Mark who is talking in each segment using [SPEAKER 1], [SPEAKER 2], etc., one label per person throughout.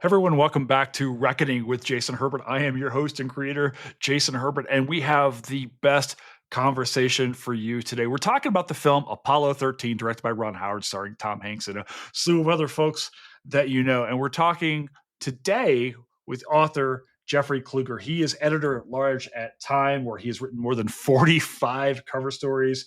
[SPEAKER 1] Everyone, welcome back to Reckoning with Jason Herbert. I am your host and creator, Jason Herbert, and we have the best conversation for you today. We're talking about the film Apollo 13, directed by Ron Howard, starring Tom Hanks and a slew of other folks that you know. And we're talking today with author Jeffrey Kluger. He is editor at large at Time, where he has written more than 45 cover stories.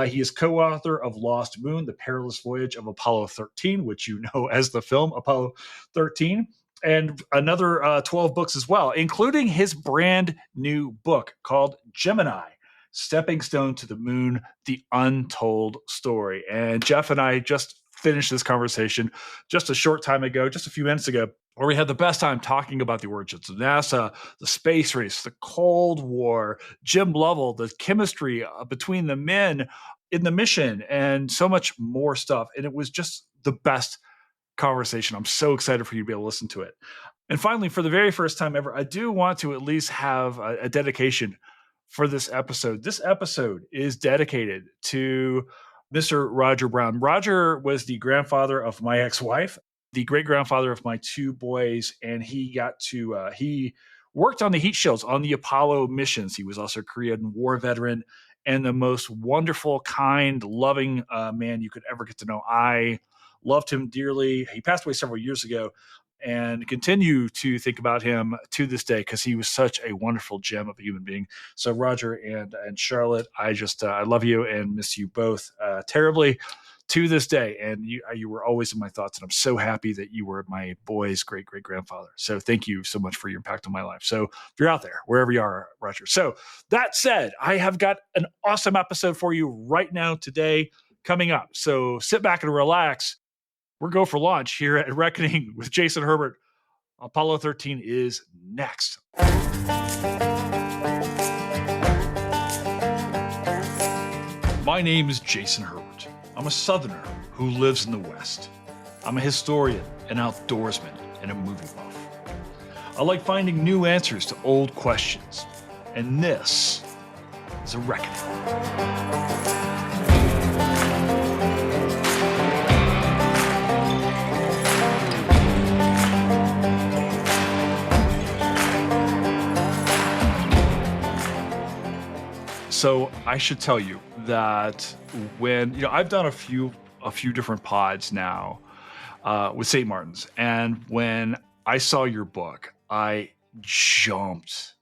[SPEAKER 1] He is co-author of Lost Moon, The Perilous Voyage of Apollo 13, which you know as the film Apollo 13, and another 12 books as well, including his brand new book called Gemini, Stepping Stone to the Moon, The Untold Story. And Jeff and I just finished this conversation just a short time ago, just a few minutes ago, where we had the best time talking about the origins of NASA, the space race, the Cold War, Jim Lovell, the chemistry between the men in the mission, and so much more stuff. And it was just the best conversation. I'm so excited for you to be able to listen to it. And finally, for the very first time ever, I do want to at least have a dedication for this episode. This episode is dedicated to Mr. Roger Brown. Roger was the grandfather of my ex-wife, the great-grandfather of my two boys, and he worked on the heat shields on the Apollo missions. He was also a Korean War veteran and the most wonderful, kind, loving man you could ever get to know. I loved him dearly. He passed away several years ago, and continue to think about him to this day because he was such a wonderful gem of a human being. So Roger and Charlotte, I love you and miss you both terribly to this day. And you were always in my thoughts, and I'm so happy that you were my boy's great-great-grandfather. So thank you so much for your impact on my life. So if you're out there, wherever you are, Roger. So that said, I have got an awesome episode for you right now today coming up. So sit back and relax. We're go for launch here at Reckoning with Jason Herbert. Apollo 13 is next. My name is Jason Herbert. I'm a Southerner who lives in the West. I'm a historian, an outdoorsman, and a movie buff. I like finding new answers to old questions. And this is a Reckoning. So I should tell you that when I've done a few different pods now with St. Martin's, and when I saw your book, I jumped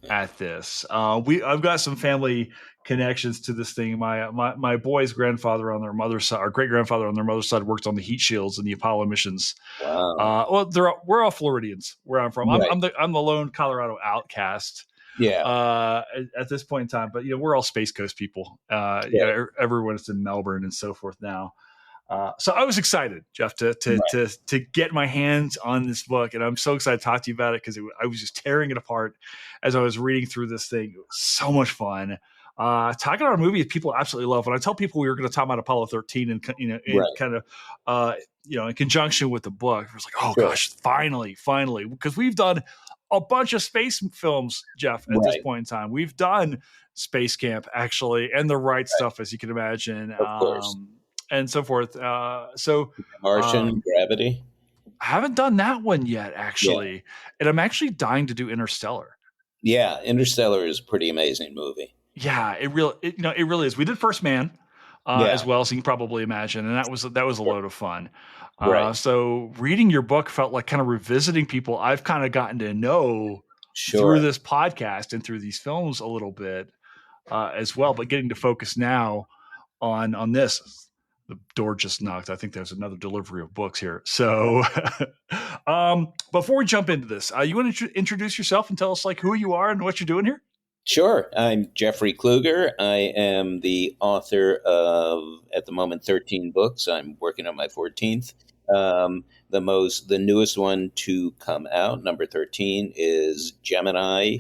[SPEAKER 1] at this. I've got some family connections to this thing. My boy's grandfather on their mother's side, or great grandfather on their mother's side, worked on the heat shields in the Apollo missions.
[SPEAKER 2] Wow.
[SPEAKER 1] We're all Floridians where I'm from.
[SPEAKER 2] Right.
[SPEAKER 1] I'm the lone Colorado outcast.
[SPEAKER 2] Yeah.
[SPEAKER 1] At this point in time, but we're all Space Coast people. Everyone is in Melbourne and so forth now. So I was excited, Jeff, to get my hands on this book, and I'm so excited to talk to you about it because I was just tearing it apart as I was reading through this thing. It was so much fun. Talking about a movie that people absolutely love. When I tell people we were going to talk about Apollo 13 and in conjunction with the book, it was like, oh gosh, finally, because we've done a bunch of space films, Jeff, at this point in time. We've done Space Camp, actually, and The Right Stuff, as you can imagine,
[SPEAKER 2] of course.
[SPEAKER 1] And so forth.
[SPEAKER 2] Martian, Gravity.
[SPEAKER 1] I haven't done that one yet, actually. And I'm actually dying to do Interstellar.
[SPEAKER 2] Yeah, Interstellar is a pretty amazing movie.
[SPEAKER 1] Yeah, it really is. We did First Man as well, so you can probably imagine, and that was a load of fun. So reading your book felt like kind of revisiting people I've kind of gotten to know through this podcast and through these films a little bit as well, but getting to focus now on this. The door just knocked. I think there's another delivery of books here. So before we jump into this, you want to introduce yourself and tell us who you are and what you're doing here?
[SPEAKER 2] Sure. I'm Jeffrey Kluger. I am the author of, at the moment, 13 books. I'm working on my 14th. The newest one to come out, number 13, is Gemini,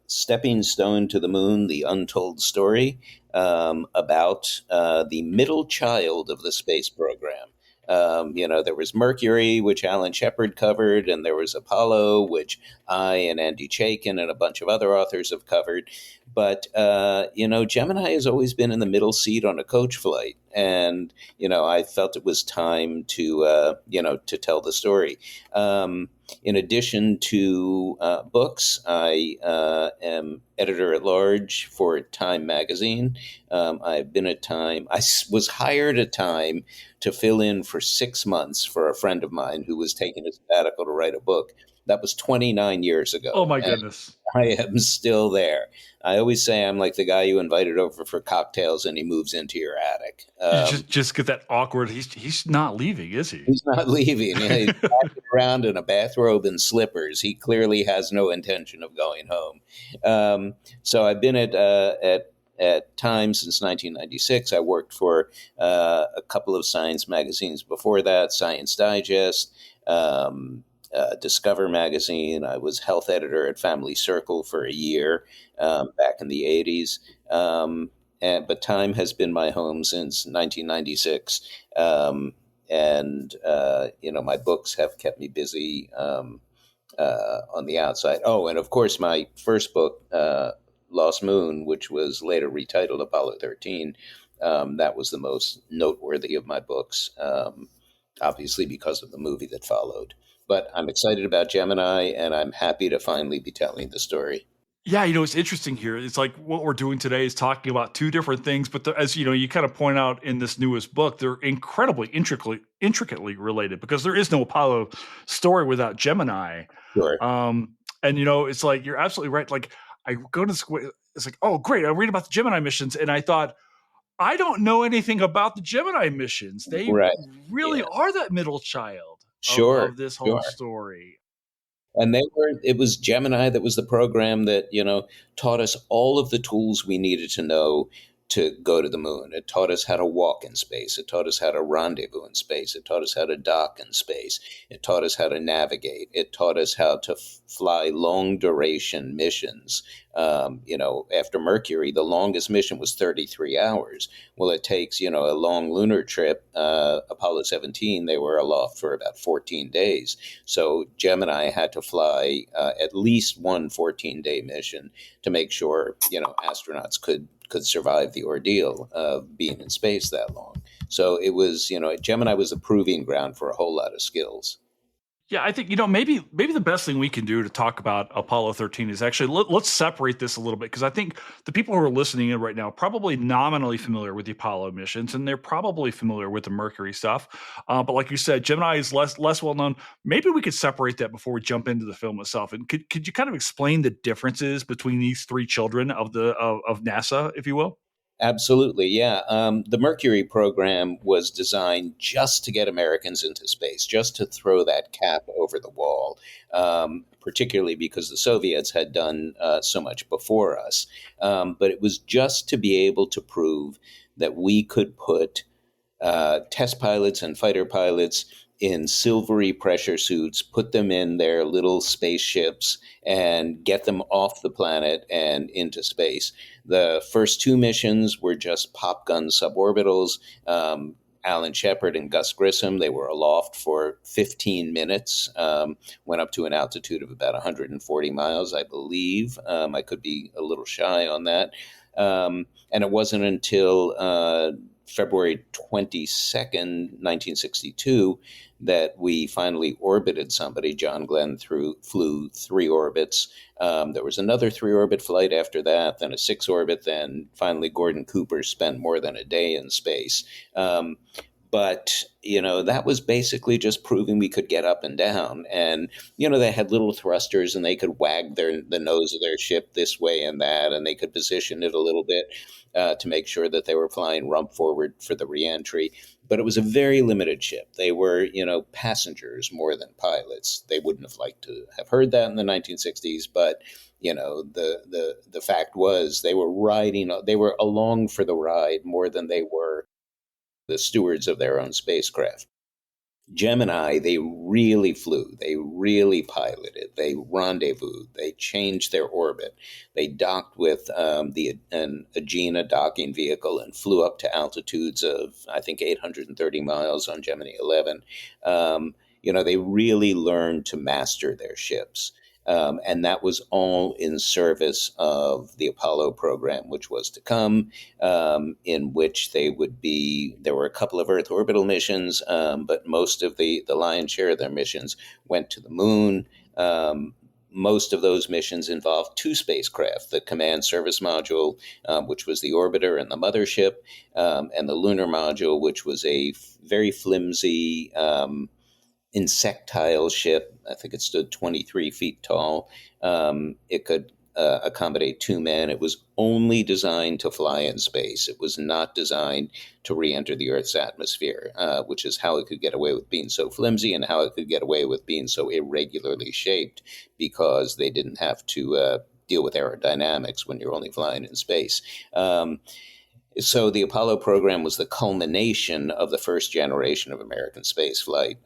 [SPEAKER 2] Stepping Stone to the Moon, The Untold Story, about the middle child of the space program. There was Mercury, which Alan Shepard covered, and there was Apollo, which I and Andy Chaikin and a bunch of other authors have covered. But, Gemini has always been in the middle seat on a coach flight. and I felt it was time to tell the story. In addition to books, I am editor at large for Time magazine. I've been at Time. Was hired at Time to fill in for 6 months for a friend of mine who was taking a sabbatical to write a book. That was 29 years
[SPEAKER 1] Oh
[SPEAKER 2] ago,
[SPEAKER 1] my
[SPEAKER 2] and
[SPEAKER 1] goodness.
[SPEAKER 2] I am still there. I always say I'm like the guy you invited over for cocktails and he moves into your attic.
[SPEAKER 1] You just get that awkward. He's not leaving, is he?
[SPEAKER 2] He's not leaving. He's walking around in a bathrobe and slippers. He clearly has no intention of going home. So I've been at Time since 1996. I worked for a couple of science magazines before that, Science Digest, Discover magazine. I was health editor at Family Circle for a year back in the 80s. But Time has been my home since 1996. My books have kept me busy on the outside. Oh, and of course, my first book, Lost Moon, which was later retitled Apollo 13, that was the most noteworthy of my books, obviously because of the movie that followed. But I'm excited about Gemini, and I'm happy to finally be telling the story.
[SPEAKER 1] Yeah, it's interesting here. It's like what we're doing today is talking about two different things, but as you kind of point out in this newest book, they're incredibly intricately related because there is no Apollo story without Gemini.
[SPEAKER 2] Sure.
[SPEAKER 1] And it's like you're absolutely right. Like I go to school, it's like, oh great, I read about the Gemini missions, and I thought I don't know anything about the Gemini missions. They
[SPEAKER 2] Right.
[SPEAKER 1] really
[SPEAKER 2] Yeah.
[SPEAKER 1] are that middle child
[SPEAKER 2] Sure.
[SPEAKER 1] of this whole
[SPEAKER 2] Sure.
[SPEAKER 1] story.
[SPEAKER 2] And it was Gemini that was the program that, taught us all of the tools we needed to know to go to the moon. It taught us how to walk in space. It taught us how to rendezvous in space. It taught us how to dock in space. It taught us how to navigate. It taught us how to fly long duration missions. After Mercury, the longest mission was 33 hours. Well, it takes, a long lunar trip. Apollo 17, they were aloft for about 14 days. So Gemini had to fly at least one 14-day mission to make sure, astronauts could survive the ordeal of being in space that long. So it was, Gemini was a proving ground for a whole lot of skills.
[SPEAKER 1] Yeah, I think maybe the best thing we can do to talk about Apollo 13 is actually let's separate this a little bit because I think the people who are listening in right now are probably nominally familiar with the Apollo missions and they're probably familiar with the Mercury stuff. But like you said, Gemini is less well known. Maybe we could separate that before we jump into the film itself. And could you kind of explain the differences between these three children of NASA, if you will?
[SPEAKER 2] Absolutely, yeah. The Mercury program was designed just to get Americans into space, just to throw that cap over the wall, particularly because the Soviets had done so much before us. But it was just to be able to prove that we could put test pilots and fighter pilots in silvery pressure suits, put them in their little spaceships, and get them off the planet and into space. The first two missions were just pop gun suborbitals. Alan Shepard and Gus Grissom, they were aloft for 15 minutes, went up to an altitude of about 140 miles, I believe. I could be a little shy on that. And it wasn't until February 22nd, 1962, that we finally orbited somebody. John Glenn flew 3 orbits. There was another 3-orbit flight after that, then a 6-orbit, then finally Gordon Cooper spent more than a day in space. But, that was basically just proving we could get up and down. And, they had little thrusters and they could wag the nose of their ship this way and that, and they could position it a little bit to make sure that they were flying rump forward for the reentry. But it was a very limited ship. They were, passengers more than pilots. They wouldn't have liked to have heard that in the 1960s, but the fact was they were along for the ride more than they were the stewards of their own spacecraft. Gemini, they really flew. They really piloted. They rendezvoused. They changed their orbit. They docked with an Agena docking vehicle and flew up to altitudes of, I think, 830 miles on Gemini 11. They really learned to master their ships. And that was all in service of the Apollo program, which was to come, in which there were a couple of Earth orbital missions, but most of the lion's share of their missions went to the moon. Most of those missions involved two spacecraft, the Command Service Module, which was the orbiter and the mothership, and the lunar module, which was a very flimsy insectile ship. I think it stood 23 feet tall. It could accommodate two men. It was only designed to fly in space. It was not designed to re-enter the Earth's atmosphere, which is how it could get away with being so flimsy and how it could get away with being so irregularly shaped, because they didn't have to deal with aerodynamics when you're only flying in space. So the Apollo program was the culmination of the first generation of American spaceflight,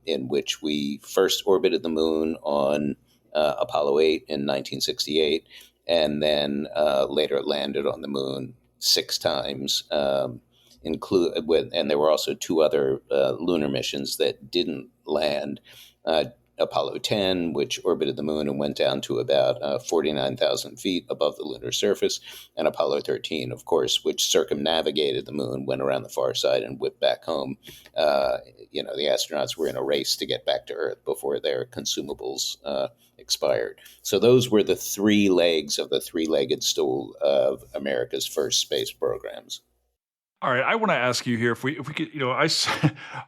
[SPEAKER 2] in which we first orbited the moon on Apollo 8 in 1968, and then later landed on the moon 6 times, and there were also 2 other lunar missions that didn't land. Apollo 10, which orbited the moon and went down to about 49,000 feet above the lunar surface, and Apollo 13, of course, which circumnavigated the moon, went around the far side, and whipped back home. The astronauts were in a race to get back to Earth before their consumables expired. So those were the 3 legs of the 3-legged stool of America's first space programs.
[SPEAKER 1] All right, I want to ask you here if we could,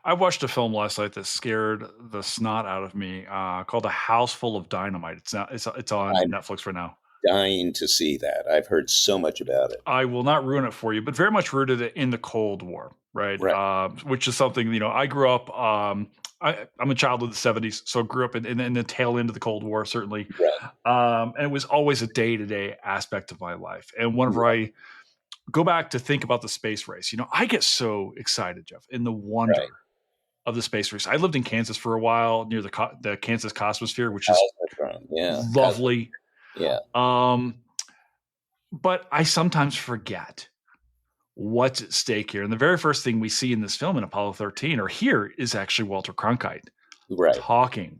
[SPEAKER 1] I watched a film last night that scared the snot out of me, called A House Full of Dynamite. It's on
[SPEAKER 2] I'm
[SPEAKER 1] Netflix right now.
[SPEAKER 2] dying to see that. I've heard so much about it.
[SPEAKER 1] I will not ruin it for you, but very much rooted it in the Cold War, right?
[SPEAKER 2] Right.
[SPEAKER 1] Which is something, I grew up. I'm a child of the '70s, so grew up in the tail end of the Cold War, certainly.
[SPEAKER 2] Right.
[SPEAKER 1] And it was always a day-to-day aspect of my life. And whenever I go back to think about the space race, I get so excited, Jeff, in the wonder of the space race. I lived in Kansas for a while, near the Kansas Cosmosphere, which is lovely.
[SPEAKER 2] Yeah.
[SPEAKER 1] But I sometimes forget what's at stake here. And the very first thing we see in this film, in Apollo 13, or here, is actually Walter Cronkite talking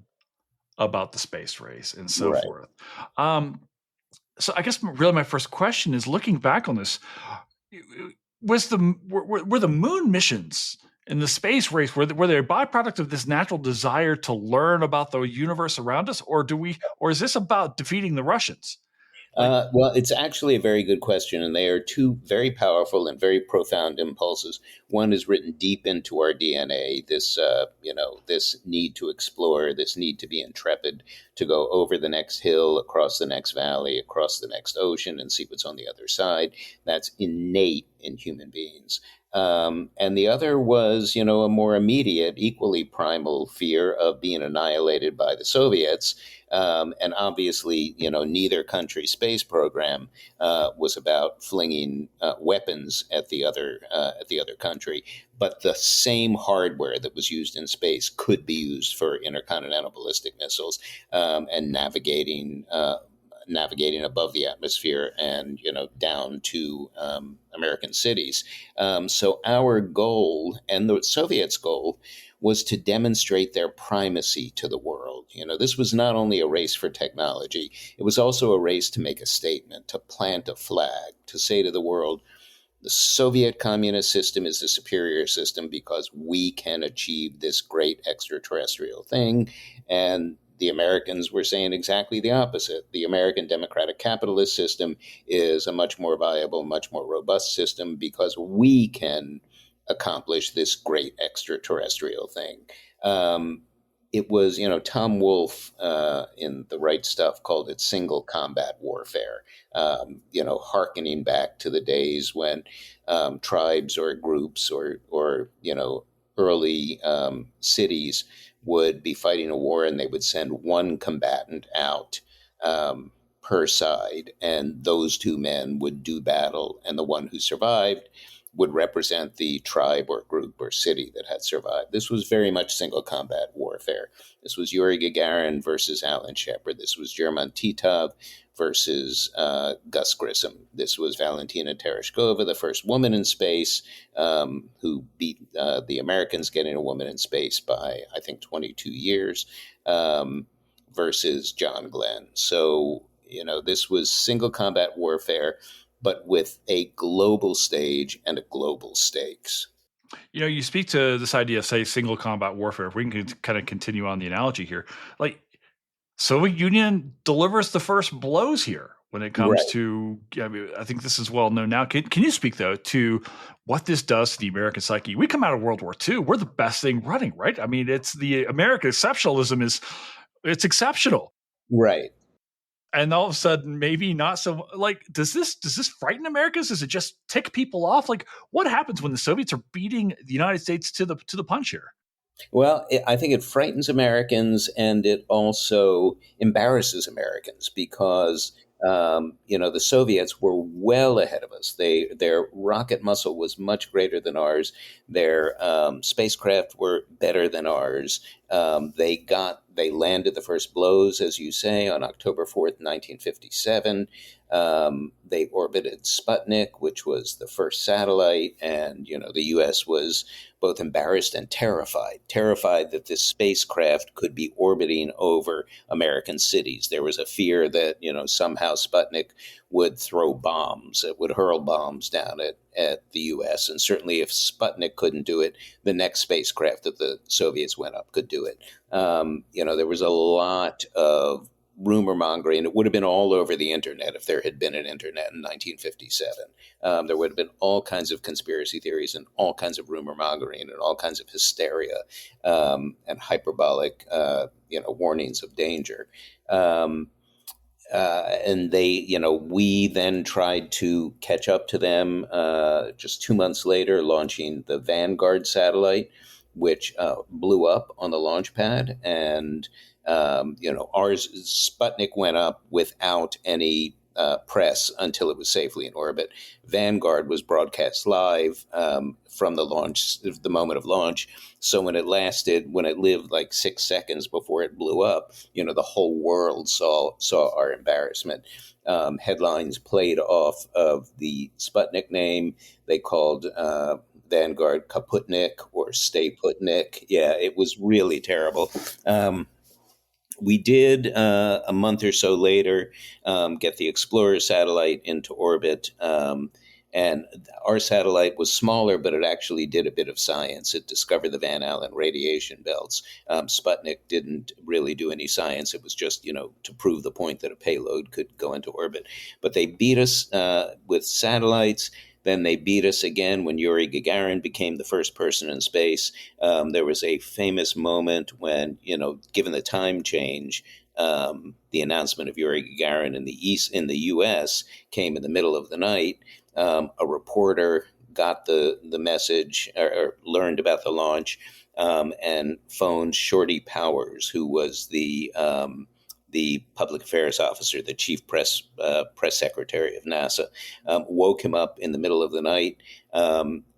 [SPEAKER 1] about the space race and so forth. So I guess really my first question is, looking back on this, were the moon missions in the space race, were they a byproduct of this natural desire to learn about the universe around us, or is this about defeating the Russians?
[SPEAKER 2] Well, it's actually a very good question, and they are 2 very powerful and very profound impulses. One is written deep into our DNA, this need to explore, this need to be intrepid, to go over the next hill, across the next valley, across the next ocean, and see what's on the other side. That's innate in human beings. And the other was, a more immediate, equally primal fear of being annihilated by the Soviets. And obviously, neither country's space program was about flinging weapons at the other country. But the same hardware that was used in space could be used for intercontinental ballistic missiles, and navigating above the atmosphere and down to American cities. So our goal, and the Soviets' goal, was to demonstrate their primacy to the world. This was not only a race for technology, it was also a race to make a statement, to plant a flag, to say to the world, the Soviet communist system is the superior system because we can achieve this great extraterrestrial thing. And the Americans were saying exactly the opposite. The American democratic capitalist system is a much more viable, much more robust system because we can accomplish this great extraterrestrial thing. It was, Tom Wolfe in The Right Stuff called it single combat warfare, hearkening back to the days when tribes or groups or early cities would be fighting a war, and they would send one combatant out per side, and those 2 men would do battle, and the one who survived would represent the tribe or group or city that had survived. This was very much single combat warfare. This was Yuri Gagarin versus Alan Shepard. This was German Titov versus Gus Grissom. This was Valentina Tereshkova, the first woman in space, who beat the Americans getting a woman in space by, I think, 22 years. versus John Glenn. So, this was single combat warfare, but with a global stage and a global stakes.
[SPEAKER 1] You speak to this idea of, say, single combat warfare. If we can kind of continue on the analogy here, like Soviet Union delivers the first blows here when it comes
[SPEAKER 2] Right.
[SPEAKER 1] to. I mean, I think this is well known now. Can you speak though to what this does to the American psyche? We come out of World War II. We're the best thing running, right? I mean, it's the American exceptionalism it's exceptional.
[SPEAKER 2] Right.
[SPEAKER 1] And all of a sudden, maybe not so. Like, does this frighten Americans? Does it just tick people off? Like, what happens when the Soviets are beating the United States to the punch here?
[SPEAKER 2] Well, I think it frightens Americans, and it also embarrasses Americans because the Soviets were well ahead of us. Their rocket muscle was much greater than ours. Their spacecraft were better than ours. They landed the first blows, as you say, on October 4th, 1957. They orbited Sputnik, which was the first satellite, and the U.S. was both embarrassed and terrified that this spacecraft could be orbiting over American cities. There was a fear that, somehow Sputnik would throw bombs, it would hurl bombs down at the U.S. And certainly if Sputnik couldn't do it, the next spacecraft that the Soviets went up could do it. There was a lot of rumor mongering. It would have been all over the internet if there had been an internet in 1957. There would have been all kinds of conspiracy theories and all kinds of rumor mongering and all kinds of hysteria and hyperbolic, warnings of danger. And we then tried to catch up to them just 2 months later, launching the Vanguard satellite, which blew up on the launch pad. And, ours, Sputnik went up without any press until it was safely in orbit. Vanguard was broadcast live from the moment of launch. So when it lived like 6 seconds before it blew up, the whole world saw our embarrassment. Headlines played off of the Sputnik name. They called Vanguard Kaputnik or Stay Putnik. Yeah, it was really terrible. We did, a month or so later, get the Explorer satellite into orbit. And our satellite was smaller, but it actually did a bit of science. It discovered the Van Allen radiation belts. Sputnik didn't really do any science. It was just, to prove the point that a payload could go into orbit. But they beat us with satellites. Then they beat us again when Yuri Gagarin became the first person in space. There was a famous moment when, given the time change, the announcement of Yuri Gagarin in the U.S. came in the middle of the night. A reporter got the message or learned about the launch and phoned Shorty Powers, who was the public affairs officer, the chief press secretary of NASA, woke him up in the middle of the night,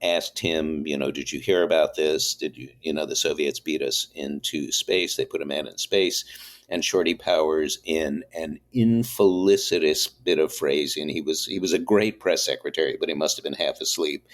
[SPEAKER 2] asked him, did you hear about this? Did you, the Soviets beat us into space. They put a man in space. And Shorty Powers, in an infelicitous bit of phrasing, he was a great press secretary, but he must have been half asleep.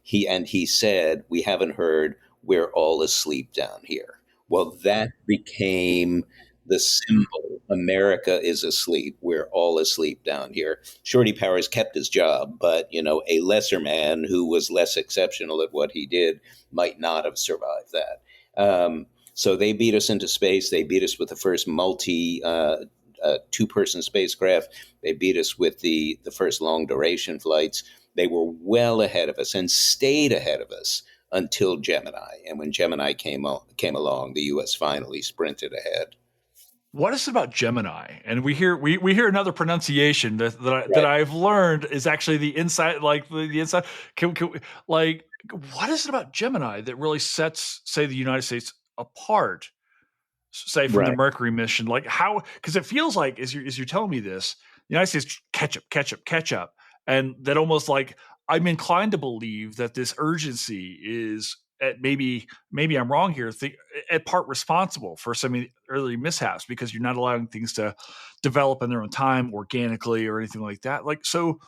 [SPEAKER 2] He said, "We haven't heard. We're all asleep down here." Well, that became the symbol. America is asleep. We're all asleep down here. Shorty Powers kept his job, but a lesser man who was less exceptional at what he did might not have survived that. So they beat us into space. They beat us with the first two-person spacecraft. They beat us with the first long-duration flights. They were well ahead of us and stayed ahead of us until Gemini. And when Gemini came along, the U.S. finally sprinted ahead.
[SPEAKER 1] What is it about Gemini? And we hear another pronunciation that
[SPEAKER 2] Right.
[SPEAKER 1] I've learned is actually the inside, like the inside. Like, what is it about Gemini that really sets, say, the United States apart, say, from the
[SPEAKER 2] Right.
[SPEAKER 1] Mercury mission? Like, how? Because it feels like as you're telling me this, the United States catch up, and that almost like I'm inclined to believe that this urgency is maybe I'm wrong here. At part responsible for some of the early mishaps because you're not allowing things to develop in their own time organically or anything like that. Like, so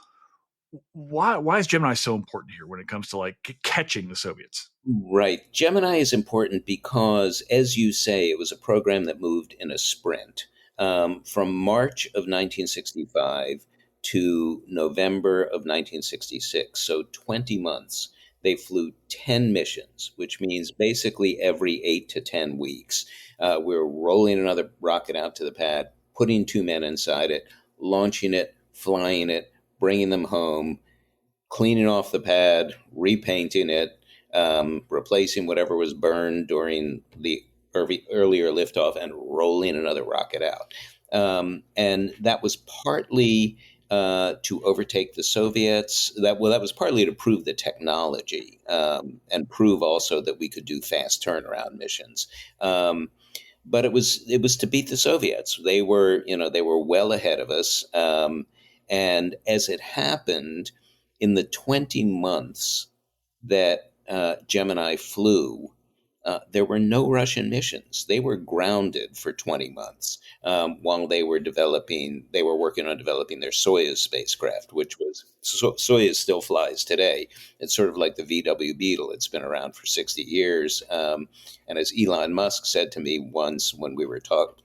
[SPEAKER 1] Why is Gemini so important here when it comes to like catching the Soviets?
[SPEAKER 2] Right. Gemini is important because, as you say, it was a program that moved in a sprint. From March of 1965 to November of 1966, so 20 months, they flew 10 missions, which means basically every 8 to 10 weeks. We're rolling another rocket out to the pad, putting two men inside it, launching it, flying it, bringing them home, cleaning off the pad, repainting it, replacing whatever was burned during the earlier liftoff, and rolling another rocket out. And that was partly to overtake the Soviets. That was partly to prove the technology, and prove also that we could do fast turnaround missions. But it was to beat the Soviets. They were well ahead of us. And as it happened, in the 20 months that Gemini flew, there were no Russian missions. They were grounded for 20 months while they were working on developing their Soyuz spacecraft, which was, Soyuz still flies today. It's sort of like the VW Beetle. It's been around for 60 years. And as Elon Musk said to me once when we were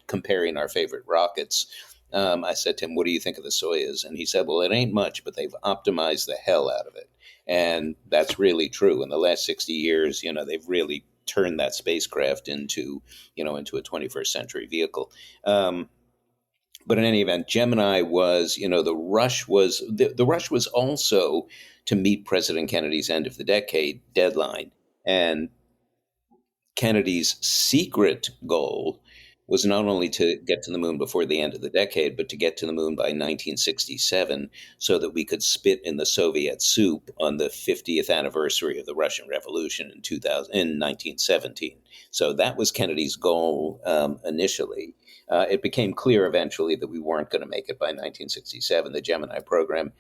[SPEAKER 2] comparing our favorite rockets, I said to him, "What do you think of the Soyuz?" And he said, "Well, it ain't much, but they've optimized the hell out of it." And that's really true. In the last 60 years, they've really turned that spacecraft into a 21st century vehicle. But in any event, Gemini was, the rush was also to meet President Kennedy's end of the decade deadline. And Kennedy's secret goal was not only to get to the moon before the end of the decade, but to get to the moon by 1967 so that we could spit in the Soviet soup on the 50th anniversary of the Russian Revolution in 1917. So that was Kennedy's goal initially. It became clear eventually that we weren't going to make it by 1967. The Gemini program,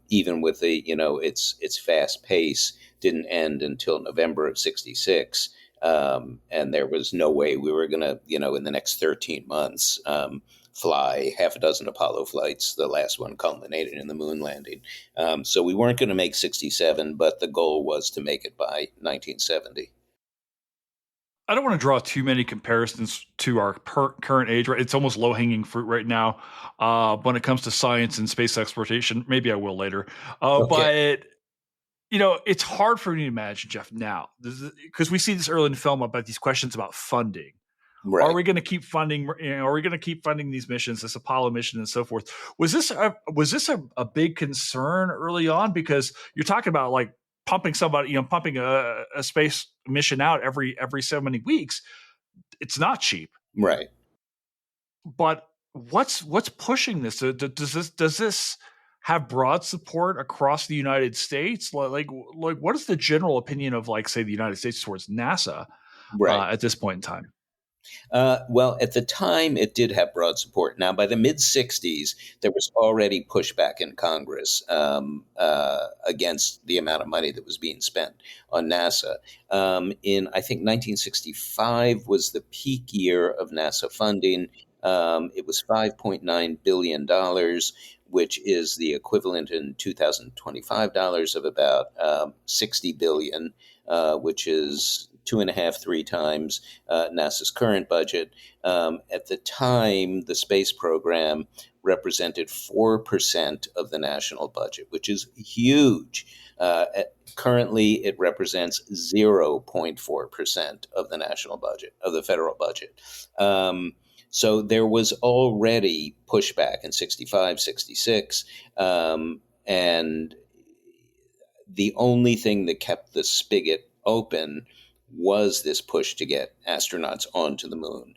[SPEAKER 2] even with its fast pace, didn't end until November of '66. And there was no way we were going to, in the next 13 months, fly half a dozen Apollo flights, the last one culminating in the moon landing. So we weren't going to make 67, but the goal was to make it by 1970.
[SPEAKER 1] I don't want to draw too many comparisons to our current age. Right, it's almost low hanging fruit right now when it comes to science and space exploration. Maybe I will later,
[SPEAKER 2] Okay.
[SPEAKER 1] but it's hard for me to imagine, Jeff, now because we see this early in the film about these questions about funding. Are
[SPEAKER 2] Right.
[SPEAKER 1] we going to keep funding? Are we going to keep funding these missions, this Apollo mission, and so forth? Was this a big concern early on? Because you're talking about like pumping pumping a space mission out every so many weeks. It's not cheap.
[SPEAKER 2] Right.
[SPEAKER 1] But what's pushing this? Does this have broad support across the United States? Like what is the general opinion of like say the United States towards NASA
[SPEAKER 2] Right.
[SPEAKER 1] at this point in time?
[SPEAKER 2] Well, at the time, it did have broad support. Now, by the mid 60s, there was already pushback in Congress against the amount of money that was being spent on NASA. I think, 1965 was the peak year of NASA funding. It was $5.9 billion, which is the equivalent in 2025 of about 60 billion, which is 2.5, 3 times NASA's current budget. At the time, the space program represented 4% of the national budget, which is huge. Currently, it represents 0.4% of the national budget, of the federal budget. So there was already pushback in 65, 66. And the only thing that kept the spigot open was this push to get astronauts onto the moon.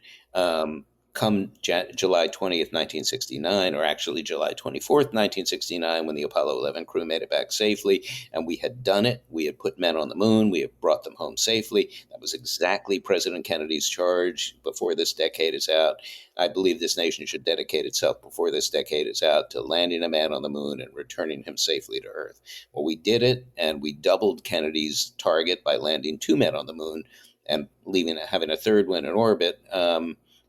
[SPEAKER 2] Come July 20th, 1969, or actually July 24th, 1969, when the Apollo 11 crew made it back safely, and we had done it. We had put men on the moon. We had brought them home safely. That was exactly President Kennedy's charge before this decade is out. I believe this nation should dedicate itself before this decade is out to landing a man on the moon and returning him safely to Earth. Well, we did it, and we doubled Kennedy's target by landing 2 men on the moon and having a third one in orbit.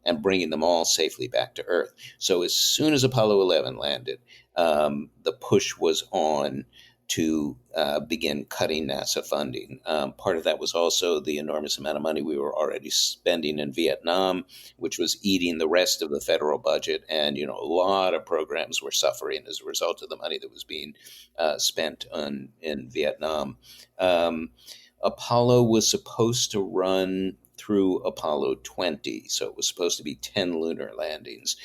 [SPEAKER 2] And bringing them all safely back to Earth. So as soon as Apollo 11 landed, the push was on to begin cutting NASA funding. Part of that was also the enormous amount of money we were already spending in Vietnam, which was eating the rest of the federal budget. And, a lot of programs were suffering as a result of the money that was being spent in Vietnam. Apollo was supposed to run through Apollo 20, so it was supposed to be 10 lunar landings.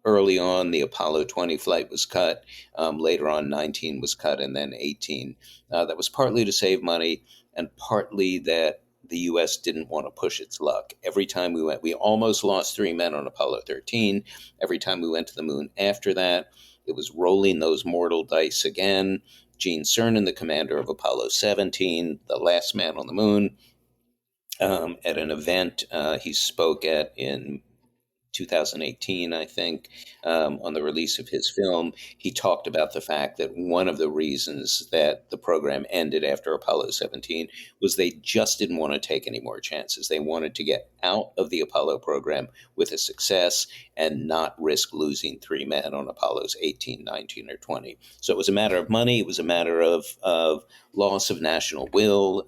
[SPEAKER 2] Early on, the Apollo 20 flight was cut. Later on, 19 was cut, and then 18. That was partly to save money, and partly that the U.S. didn't want to push its luck. Every time we went, we almost lost 3 men on Apollo 13. Every time we went to the moon after that, it was rolling those mortal dice again. Gene Cernan, the commander of Apollo 17, the last man on the moon, at an event he spoke at in 2018, I think, on the release of his film, he talked about the fact that one of the reasons that the program ended after Apollo 17 was they just didn't want to take any more chances. They wanted to get out of the Apollo program with a success and not risk losing 3 men on Apollos 18, 19, or 20. So it was a matter of money. It was a matter of loss of national will.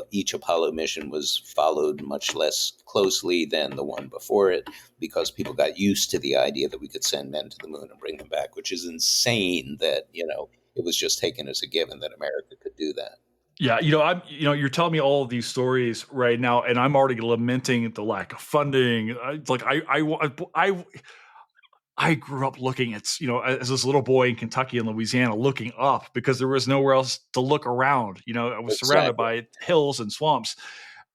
[SPEAKER 2] Each Apollo mission was followed much less closely than the one before it, because people got used to the idea that we could send men to the moon and bring them back, which is insane that, it was just taken as a given that America could do that.
[SPEAKER 1] Yeah, you're telling me all of these stories right now, and I'm already lamenting the lack of funding. I grew up looking at, as this little boy in Kentucky and Louisiana, looking up because there was nowhere else to look around. I was surrounded
[SPEAKER 2] Exactly.
[SPEAKER 1] by hills and swamps.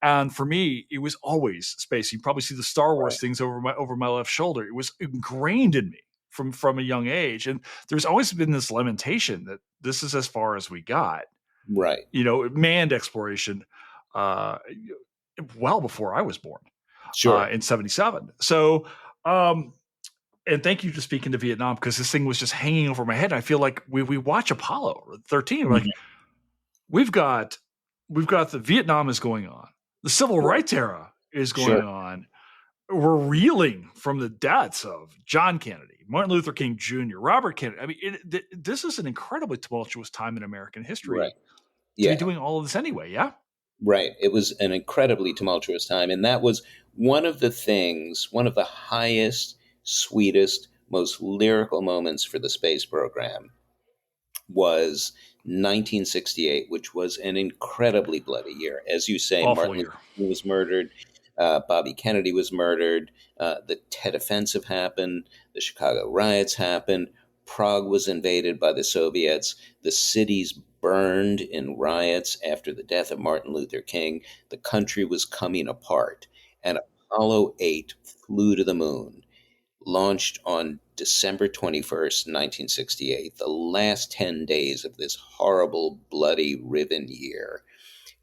[SPEAKER 1] And for me, it was always space. You probably see the Star Wars
[SPEAKER 2] Right.
[SPEAKER 1] things over my left shoulder. It was ingrained in me from a young age. And there's always been this lamentation that this is as far as we got.
[SPEAKER 2] Right.
[SPEAKER 1] Manned exploration, uh, well before I was born,
[SPEAKER 2] Sure.
[SPEAKER 1] in '77. So, and thank you for speaking to Vietnam, because this thing was just hanging over my head. I feel like we watch Apollo 13. We're like,
[SPEAKER 2] Mhm.
[SPEAKER 1] we've got the Vietnam is going on, the civil
[SPEAKER 2] Right.
[SPEAKER 1] rights era is going
[SPEAKER 2] Sure.
[SPEAKER 1] on. We're reeling from the deaths of John Kennedy, Martin Luther King Jr., Robert Kennedy. I mean, this is an incredibly tumultuous time in American
[SPEAKER 2] Right.
[SPEAKER 1] history to be
[SPEAKER 2] Yeah.
[SPEAKER 1] doing all of this anyway. Yeah.
[SPEAKER 2] Right. It was an incredibly tumultuous time. And that was one of the highest, sweetest, most lyrical moments for the space program was 1968, which was an incredibly bloody year. As you say,
[SPEAKER 1] Awful
[SPEAKER 2] Martin Luther
[SPEAKER 1] year.
[SPEAKER 2] King was murdered, Bobby Kennedy was murdered, the Tet Offensive happened, the Chicago riots happened, Prague was invaded by the Soviets, the cities burned in riots after the death of Martin Luther King. The country was coming apart, and Apollo 8 flew to the moon, launched on December 21st, 1968, the last 10 days of this horrible, bloody, riven year,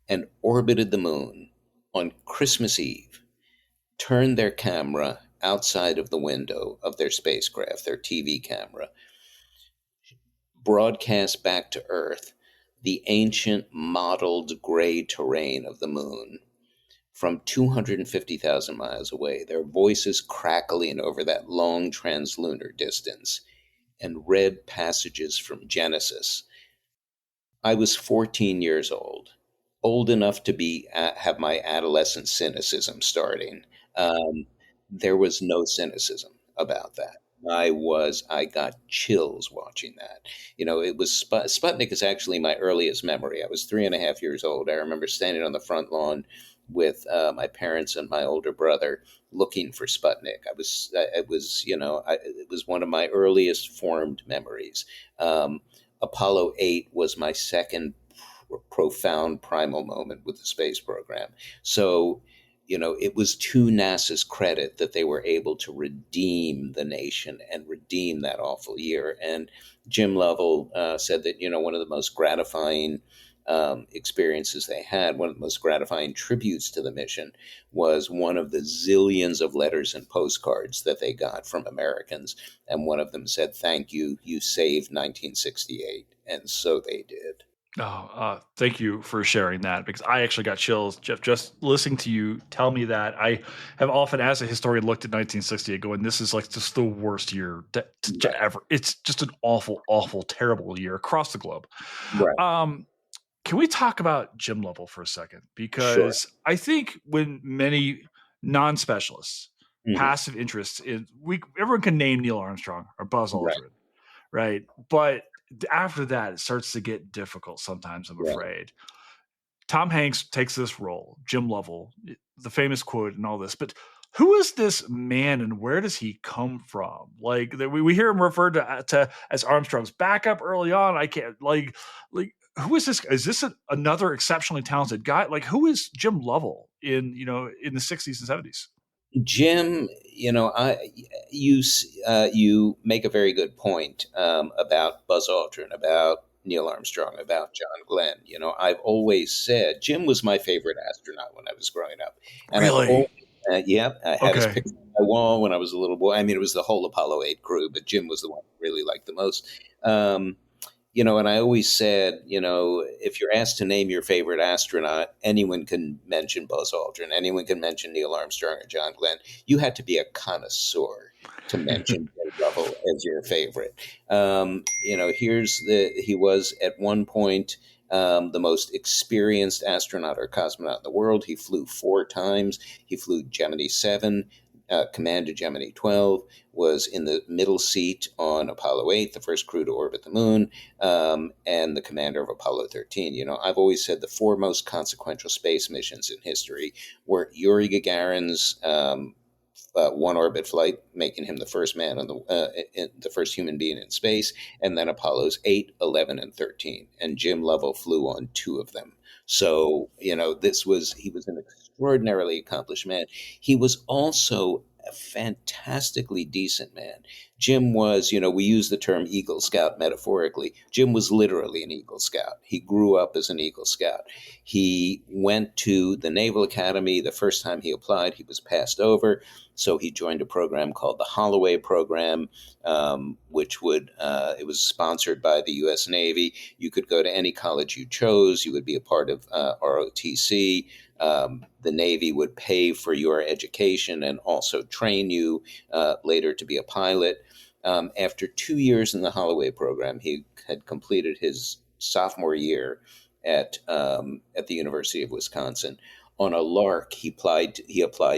[SPEAKER 2] and orbited the moon on Christmas Eve, turned their camera outside of the window of their spacecraft, their TV camera, broadcast back to Earth the ancient mottled gray terrain of the moon from 250,000 miles away, their voices crackling over that long translunar distance, and read passages from Genesis. I was 14 years old enough to have my adolescent cynicism starting. There was no cynicism about that. I got chills watching that. It was Sputnik is actually my earliest memory. I was 3.5 years old. I remember standing on the front lawn with my parents and my older brother looking for Sputnik. It was one of my earliest formed memories. Apollo 8 was my second profound primal moment with the space program. So, it was to NASA's credit that they were able to redeem the nation and redeem that awful year. And Jim Lovell said that, one of the most gratifying experiences they had, one of the most gratifying tributes to the mission, was one of the zillions of letters and postcards that they got from Americans. And one of them said, "Thank you, you saved 1968." And so they did.
[SPEAKER 1] Oh, thank you for sharing that because I actually got chills, Jeff, just listening to you tell me that. I have often, as a historian, looked at 1968 going, this is like just the worst year to
[SPEAKER 2] Right,
[SPEAKER 1] ever. It's just an awful, awful, terrible year across the globe.
[SPEAKER 2] right,
[SPEAKER 1] Um, can we talk about Jim Lovell for a second?
[SPEAKER 2] sure.
[SPEAKER 1] Because I think when many non-specialists,
[SPEAKER 2] Hmm.
[SPEAKER 1] passive interests in everyone can name Neil Armstrong or Buzz
[SPEAKER 2] Right,
[SPEAKER 1] Aldrin, right? But after that, it starts to get difficult sometimes, I'm
[SPEAKER 2] right.
[SPEAKER 1] afraid. Tom Hanks takes this role, Jim Lovell, the famous quote and all this, but who is this man and where does he come from? Like we hear him referred to as Armstrong's backup early on. I can't like who is this? Is this another exceptionally talented guy? Like who is Jim Lovell in in the 60s and 70s?
[SPEAKER 2] Jim, you make a very good point about Buzz Aldrin, about Neil Armstrong, about John Glenn. I've always said Jim was my favorite astronaut when I was growing up, and I've
[SPEAKER 1] Really?
[SPEAKER 2] always, yeah, I had his
[SPEAKER 1] Okay.
[SPEAKER 2] picture on my wall when I was a little boy. I mean, it was the whole Apollo 8 crew, but Jim was the one I really liked the most. Um, and I always said, if you're asked to name your favorite astronaut, anyone can mention Buzz Aldrin, anyone can mention Neil Armstrong or John Glenn. You had to be a connoisseur to mention Jim Lovell as your favorite. He was at one point the most experienced astronaut or cosmonaut in the world. He flew 4 times. He flew Gemini 7, commanded Gemini 12, was in the middle seat on Apollo 8, the first crew to orbit the moon, and the commander of Apollo 13. I've always said the four most consequential space missions in history were Yuri Gagarin's one orbit flight, making him the first man on the first human being in space, and then Apollo's 8, 11, and 13. And Jim Lovell flew on 2 of them. So, he was an extraordinarily accomplished man. He was also a fantastically decent man. Jim was, we use the term Eagle Scout metaphorically. Jim was literally an Eagle Scout. He grew up as an Eagle Scout. He went to the Naval Academy. The first time he applied, he was passed over. So he joined a program called the Holloway Program, it was sponsored by the U.S. Navy. You could go to any college you chose. You would be a part of ROTC. The Navy would pay for your education and also train you later to be a pilot. After 2 years in the Holloway program, he had completed his sophomore year at the University of Wisconsin. On a lark, he applied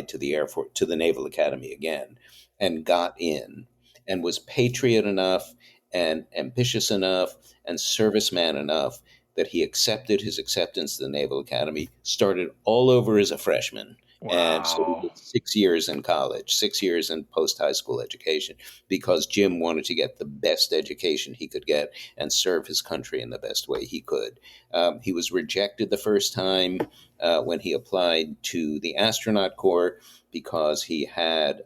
[SPEAKER 2] to the Air Force, to the Naval Academy again, and got in, and was patriot enough and ambitious enough and serviceman enough that he accepted his acceptance to the Naval Academy, started all over as a freshman. And so he
[SPEAKER 1] Wow.
[SPEAKER 2] did 6 years in college, 6 years in post high school education, because Jim wanted to get the best education he could get and serve his country in the best way he could. He was rejected the first time when he applied to the astronaut corps because he had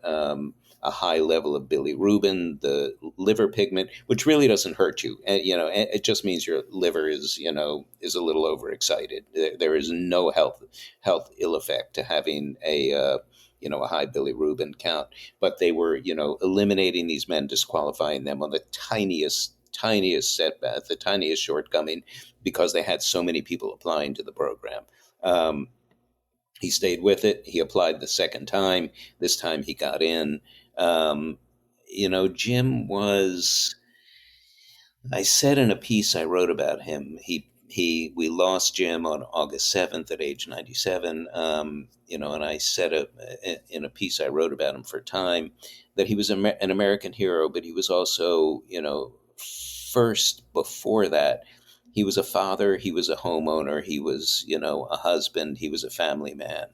[SPEAKER 2] a high level of bilirubin, the liver pigment, which really doesn't hurt you. And, it just means your liver is a little overexcited. There is no health ill effect to having a high bilirubin count. But they were, eliminating these men, disqualifying them on the tiniest setback, the tiniest shortcoming, because they had so many people applying to the program. Um, he stayed with it. He applied the second time. This time he got in. Um, Jim was. I said in a piece I wrote about him. We lost Jim on August 7th at age 97. And I said in a piece I wrote about him for Time that he was an American hero, but he was also, first before that, he was a father, he was a homeowner, he was, a husband, he was a family man.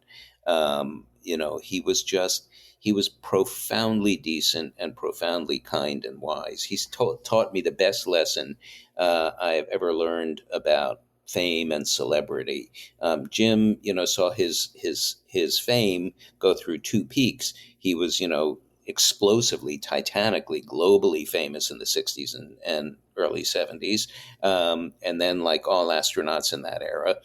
[SPEAKER 2] He was profoundly decent and profoundly kind and wise. He's taught me the best lesson I have ever learned about fame and celebrity. Jim, saw his fame go through 2 peaks. He was, explosively, titanically, globally famous in the 60s and early 70s. And then, like all astronauts in that era,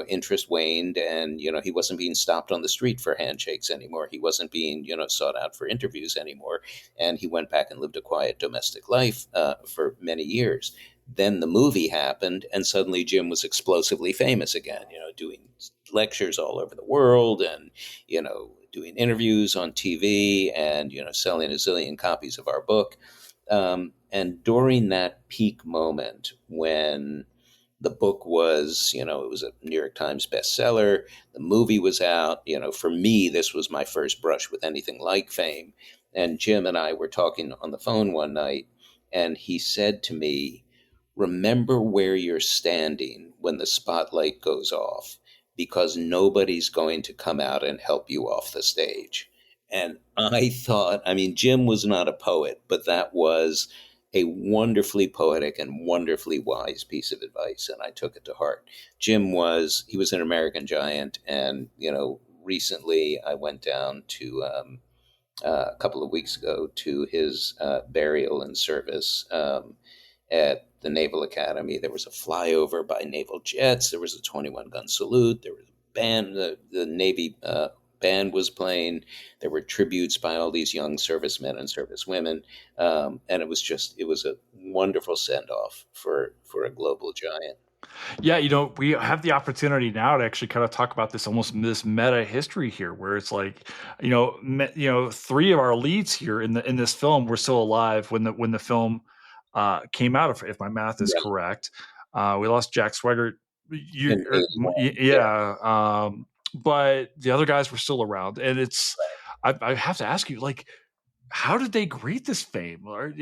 [SPEAKER 2] interest waned, and, he wasn't being stopped on the street for handshakes anymore. He wasn't being, sought out for interviews anymore. And he went back and lived a quiet domestic life for many years. Then the movie happened, and suddenly Jim was explosively famous again, doing lectures all over the world and, doing interviews on TV and, selling a zillion copies of our book. And during that peak moment when the book was, it was a New York Times bestseller, the movie was out, for me, this was my first brush with anything like fame. And Jim and I were talking on the phone one night, and he said to me, remember where you're standing when the spotlight goes off, because nobody's going to come out and help you off the stage. And I thought, Jim was not a poet, but that was a wonderfully poetic and wonderfully wise piece of advice, and I took it to heart. He was an American giant, and, recently I went down to, a couple of weeks ago, to his burial and service at the Naval Academy. There was a flyover by naval jets. There was a 21-gun salute. There was a band. The Navy band was playing. There were tributes by all these young servicemen and servicewomen. And it was a wonderful send-off for a global giant.
[SPEAKER 1] Yeah, we have the opportunity now to actually kind of talk about this meta history here, where it's like, three of our leads here in this film were still alive when the film came out, if my math is
[SPEAKER 2] Right.
[SPEAKER 1] correct. We lost Jack Swigert,
[SPEAKER 2] In 81. Yeah.
[SPEAKER 1] yeah, but the other guys were still around, and I have to ask you, like, how did they greet this fame? Or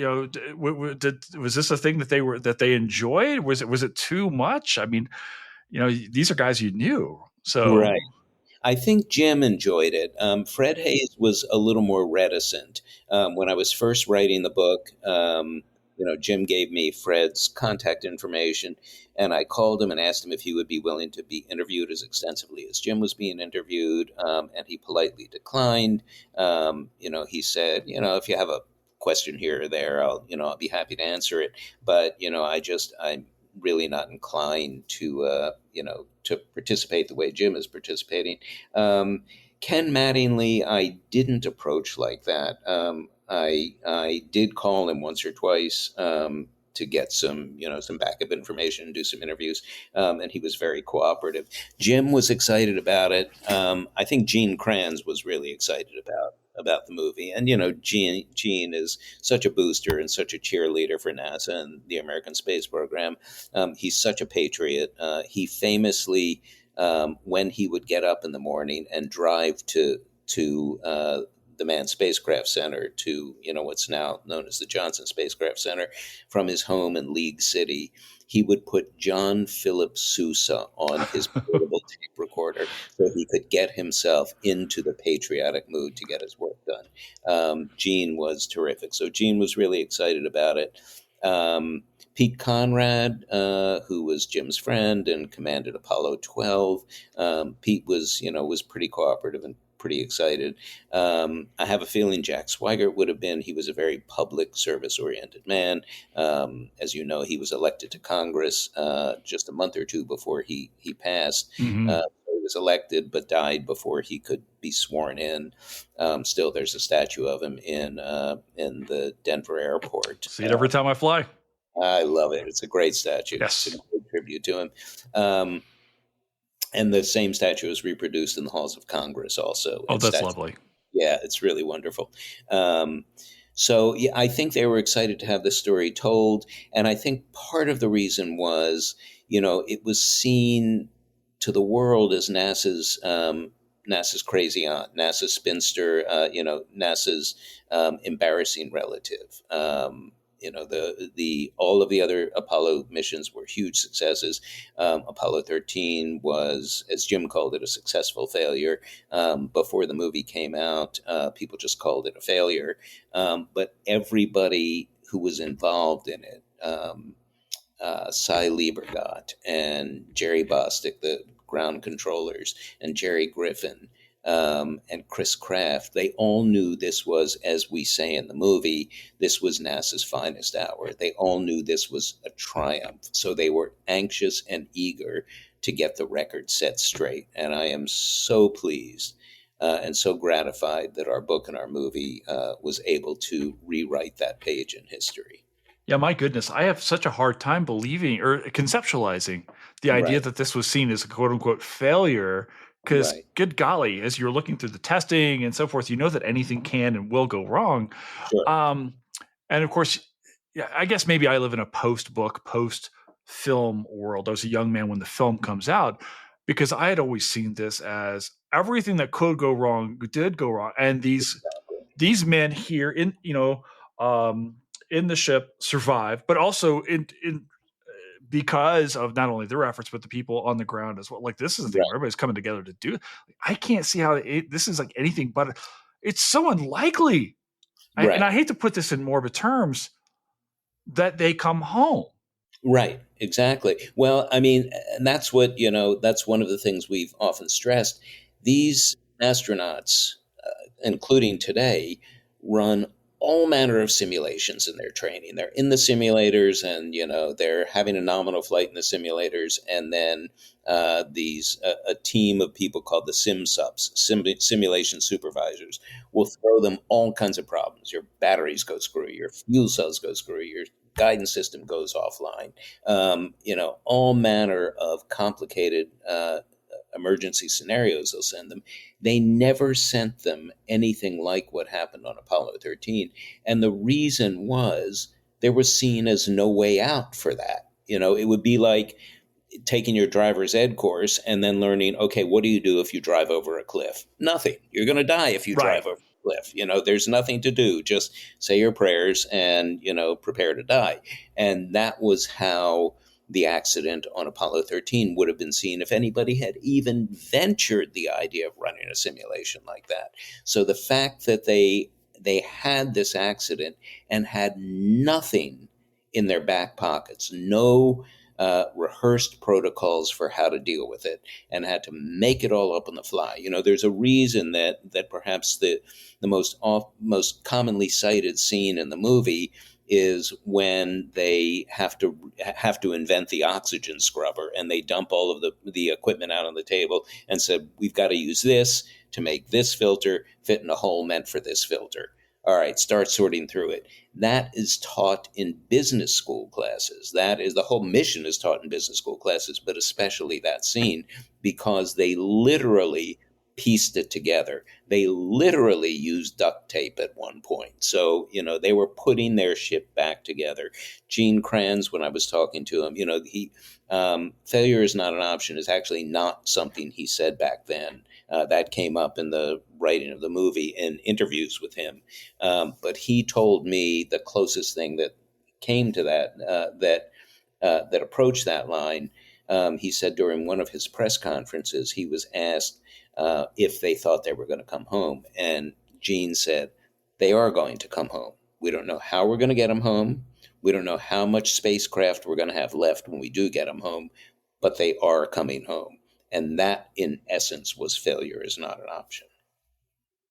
[SPEAKER 1] was this a thing that they enjoyed? Was it too much? I mean, these are guys you knew, so.
[SPEAKER 2] Right. I think Jim enjoyed it. Fred Hayes was a little more reticent. When I was first writing the book, Jim gave me Fred's contact information, and I called him and asked him if he would be willing to be interviewed as extensively as Jim was being interviewed, and he politely declined. He said, if you have a question here or there, I'll be happy to answer it. But, I'm really not inclined to participate the way Jim is participating. Ken Mattingly, I didn't approach like that. I did call him once or twice to get some backup information and do some interviews, and he was very cooperative. Jim was excited about it. I think Gene Kranz was really excited about the movie, and Gene is such a booster and such a cheerleader for NASA and the American space program. He's such a patriot. He famously, when he would get up in the morning and drive to the Manned Spacecraft Center to, what's now known as the Johnson Spacecraft Center, from his home in League City, he would put John Philip Sousa on his portable tape recorder so he could get himself into the patriotic mood to get his work done. Gene was terrific. So Gene was really excited about it. Pete Conrad, who was Jim's friend and commanded Apollo 12, Pete was pretty cooperative and pretty excited. I have a feeling Jack Swigert would have been. He was a very public service-oriented man. As you know, he was elected to Congress just a month or two before he passed.
[SPEAKER 1] Mm-hmm.
[SPEAKER 2] He was elected but died before he could be sworn in. Still, there's a statue of him in the Denver airport.
[SPEAKER 1] See it every time I fly.
[SPEAKER 2] I love it. It's a great statue.
[SPEAKER 1] Yes.
[SPEAKER 2] It's a great tribute to him. And the same statue is reproduced in the halls of Congress also.
[SPEAKER 1] Oh, that's lovely.
[SPEAKER 2] Yeah, it's really wonderful. So yeah, I think they were excited to have this story told. And I think part of the reason was, it was seen to the world as NASA's crazy aunt, NASA's spinster, NASA's embarrassing relative. All of the other Apollo missions were huge successes. Apollo 13 was, as Jim called it, a successful failure. Before the movie came out, people just called it a failure. But everybody who was involved in it, Cy Liebergott and Jerry Bostick, the ground controllers, and Jerry Griffin, and Chris Kraft, they all knew this was, as we say in the movie, this was NASA's finest hour. They all knew this was a triumph. So they were anxious and eager to get the record set straight. And I am so pleased and so gratified that our book and our movie was able to rewrite that page in history.
[SPEAKER 1] Yeah, my goodness, I have such a hard time believing or conceptualizing the idea
[SPEAKER 2] Right,
[SPEAKER 1] that this was seen as a quote unquote failure. Because,
[SPEAKER 2] right,
[SPEAKER 1] good golly, as you're looking through the testing and so forth, you know that anything can and will go wrong.
[SPEAKER 2] sure,
[SPEAKER 1] Um, and of course, yeah, I guess maybe I live in a post book, post film world. I was a young man when the film comes out because I had always seen this as everything that could go wrong did go wrong. And these men here in um in the ship survive, but also in because of not only their efforts but the people on the ground as well. Like, this is the thing where
[SPEAKER 2] right,
[SPEAKER 1] everybody's coming together to do. I can't see how this is like anything but it's so unlikely. And I
[SPEAKER 2] right.
[SPEAKER 1] hate to put this in morbid terms that they come home.
[SPEAKER 2] Right, exactly. Well, I mean, and that's what, that's one of the things we've often stressed. These astronauts, including today, run all manner of simulations in their training. They're in the simulators and, they're having a nominal flight in the simulators. And then a team of people called the simulation supervisors, will throw them all kinds of problems. Your batteries go screwy, your fuel cells go screwy, your guidance system goes offline. All manner of complicated emergency scenarios they'll send them. They never sent them anything like what happened on Apollo 13. And the reason was there was seen as no way out for that. It would be like taking your driver's ed course and then learning, okay, what do you do if you drive over a cliff? Nothing. You're going to die if you
[SPEAKER 1] Right.
[SPEAKER 2] drive over a cliff. There's nothing to do. Just say your prayers and, prepare to die. And that was how the accident on Apollo 13 would have been seen if anybody had even ventured the idea of running a simulation like that. So the fact that they had this accident and had nothing in their back pockets, no rehearsed protocols for how to deal with it, and had to make it all up on the fly. There's a reason that perhaps the most commonly cited scene in the movie is when they have to invent the oxygen scrubber, and they dump all of the equipment out on the table and said, we've got to use this to make this filter fit in a hole meant for this filter. All right, start sorting through it. That is taught in business school classes. That is, the whole mission is taught in business school classes, but especially that scene, because they literally pieced it together. They literally used duct tape at one point. So, they were putting their ship back together. Gene Kranz, when I was talking to him, failure is not an option is actually not something he said back then. That came up in the writing of the movie in interviews with him. But he told me the closest thing that came to that approached that line. He said during one of his press conferences, he was asked if they thought they were going to come home. And Gene said, they are going to come home. We don't know how we're going to get them home. We don't know how much spacecraft we're going to have left when we do get them home, but they are coming home. And that, in essence, was failure is not an option.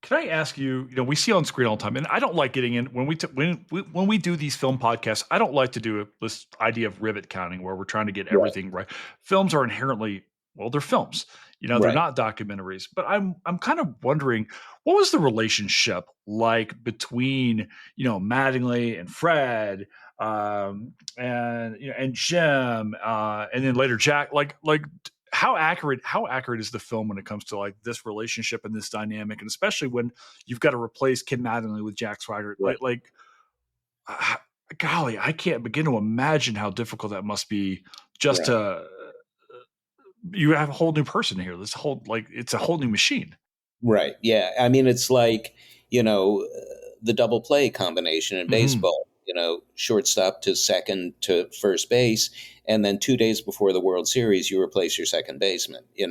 [SPEAKER 1] Can I ask you? We see on screen all the time, and I don't like getting in when we do these film podcasts. I don't like to do this idea of rivet counting where we're trying to get
[SPEAKER 2] Right.
[SPEAKER 1] everything right. Films are inherently, well, they're films. They're
[SPEAKER 2] Right.
[SPEAKER 1] not documentaries. But I'm kind of wondering, what was the relationship like between Mattingly and Fred, and Jim, and then later Jack? Like how accurate is the film when it comes to like this relationship and this dynamic, and especially when you've got to replace Kim Mattingly with Jack Swigert?
[SPEAKER 2] Right.
[SPEAKER 1] Uh, Golly, I can't begin to imagine how difficult that must be. Just
[SPEAKER 2] Right.
[SPEAKER 1] to You have a whole new person here. This whole it's a whole new machine.
[SPEAKER 2] Right. Yeah. I mean, it's like, the double play combination in
[SPEAKER 1] Hmm.
[SPEAKER 2] baseball, shortstop to second to first base. And then 2 days before the World Series, you replace your second baseman. It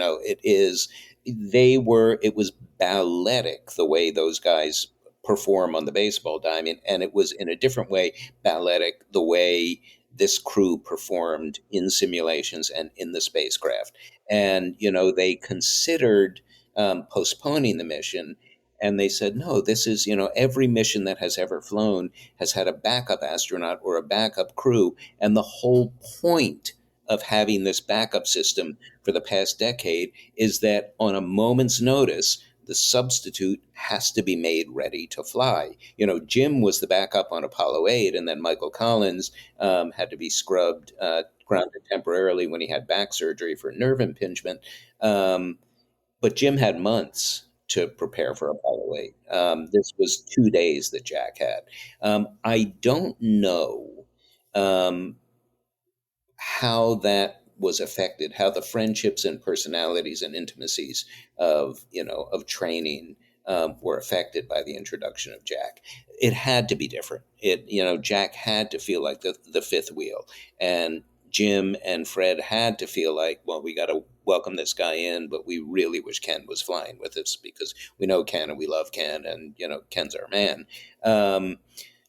[SPEAKER 2] was balletic the way those guys perform on the baseball diamond. And it was in a different way, balletic the way this crew performed in simulations and in the spacecraft. And, they considered postponing the mission. And they said, no, this is, every mission that has ever flown has had a backup astronaut or a backup crew. And the whole point of having this backup system for the past decade is that on a moment's notice, the substitute has to be made ready to fly. Jim was the backup on Apollo 8, and then Michael Collins had to be grounded temporarily when he had back surgery for nerve impingement. But Jim had months to prepare for Apollo 8. This was 2 days that Jack had. I don't know how that was affected, how the friendships and personalities and intimacies of training were affected by the introduction of Jack. It had to be different. Jack had to feel like the fifth wheel, and Jim and Fred had to feel like, well, we got to welcome this guy in, but we really wish Ken was flying with us because we know Ken and we love Ken, and Ken's our man.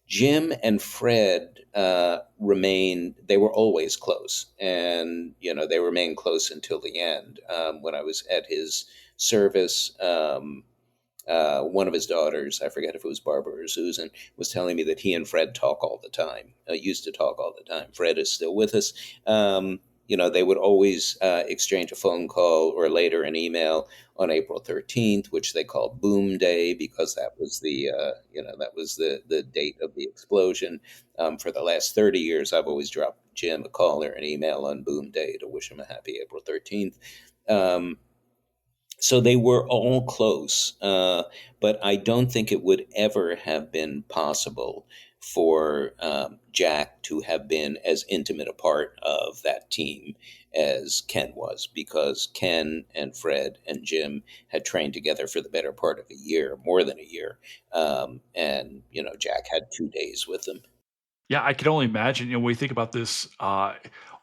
[SPEAKER 2] Jim and Fred they were always close, and they remained close until the end. When I was at his service, one of his daughters, I forget if it was Barbara or Susan, was telling me that he and Fred talk all the time, used to talk all the time. Fred is still with us. They would always exchange a phone call or later an email on April 13th, which they called Boom Day because that was the date of the explosion. For the last 30 years, I've always dropped Jim a call or an email on Boom Day to wish him a happy April 13th. So they were all close, but I don't think it would ever have been possible for Jack to have been as intimate a part of that team as Ken was, because Ken and Fred and Jim had trained together for the better part of a year, more than a year, and Jack had 2 days with them.
[SPEAKER 1] Yeah, I can only imagine, when we think about this,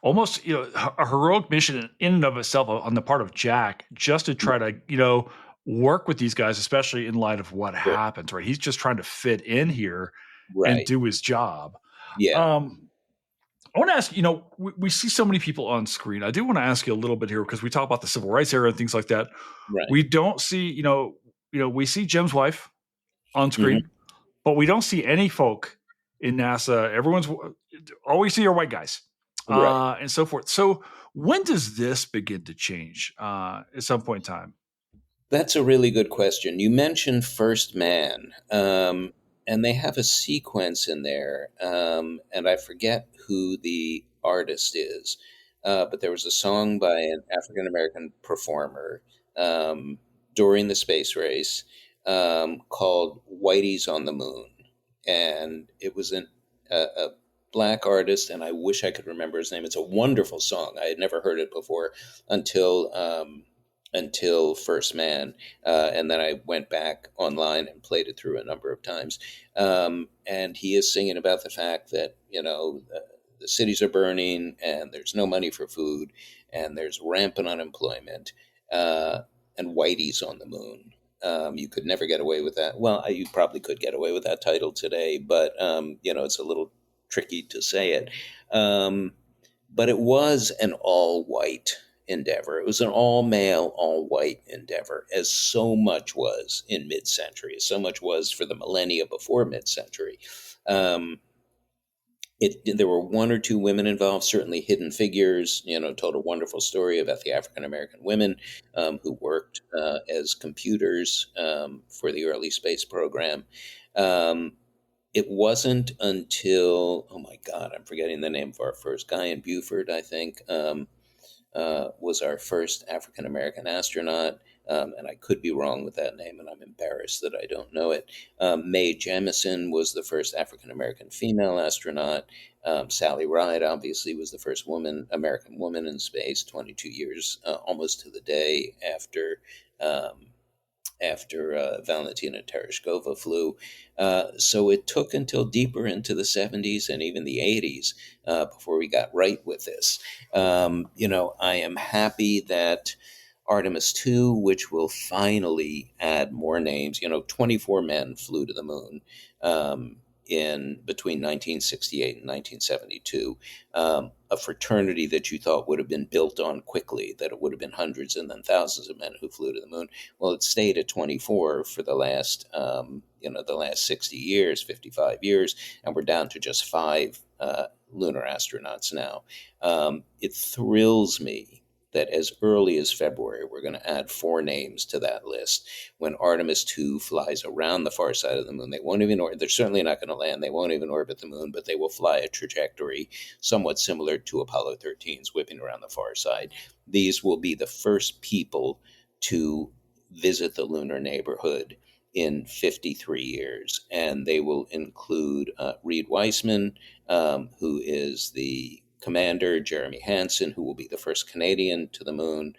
[SPEAKER 1] almost, a heroic mission in and of itself on the part of Jack, just to try to, work with these guys, especially in light of what
[SPEAKER 2] Sure.
[SPEAKER 1] happens, right? He's just trying to fit in here and
[SPEAKER 2] Right.
[SPEAKER 1] do his job.
[SPEAKER 2] Yeah.
[SPEAKER 1] I want to ask, we see so many people on screen. I do want to ask you a little bit here because we talk about the civil rights era and things like that.
[SPEAKER 2] Right.
[SPEAKER 1] We don't see, we see Jim's wife on
[SPEAKER 2] Hmm.
[SPEAKER 1] screen, but we don't see any folk in NASA. All we see are white guys,
[SPEAKER 2] Right.
[SPEAKER 1] and so forth. So when does this begin to change? At some point in time.
[SPEAKER 2] That's a really good question. You mentioned First Man, and they have a sequence in there, and I forget who the artist is, but there was a song by an African American performer during the space race called "Whitey's on the Moon," and it was a black artist, and I wish I could remember his name. It's a wonderful song. I had never heard it before until First Man, and then I went back online and played it through a number of times. And he is singing about the fact that the cities are burning, and there's no money for food, and there's rampant unemployment, and Whitey's on the moon. You could never get away with that. Well, you probably could get away with that title today, but it's a little tricky to say it. But it was an all-white endeavor. It was an all-male, all-white endeavor, as so much was in mid-century, as so much was for the millennia before mid-century. There were one or two women involved, certainly Hidden Figures, told a wonderful story about the African-American women who worked as computers for the early space program. It wasn't until, oh my God, I'm forgetting the name of our first guy in Buford, I think, was our first African-American astronaut. And I could be wrong with that name, and I'm embarrassed that I don't know it. Mae Jemison was the first African-American female astronaut. Sally Ride, obviously, was the first American woman in space, 22 years, almost to the day after Valentina Tereshkova flew. So it took until deeper into the 70s and even the 80s before we got right with this. I am happy that Artemis 2, which will finally add more names, 24 men flew to the moon in between 1968 and 1972, a fraternity that you thought would have been built on quickly, that it would have been hundreds and then thousands of men who flew to the moon. Well, it stayed at 24 for the last 60 years, 55 years, and we're down to just 5 lunar astronauts now. It thrills me that as early as February, we're going to add 4 names to that list. When Artemis 2 flies around the far side of the moon, they won't even they're certainly not going to land. They won't even orbit the moon, but they will fly a trajectory somewhat similar to Apollo 13's whipping around the far side. These will be the first people to visit the lunar neighborhood in 53 years. And they will include Reed Weissman, who is the commander, Jeremy Hansen, who will be the first Canadian to the moon,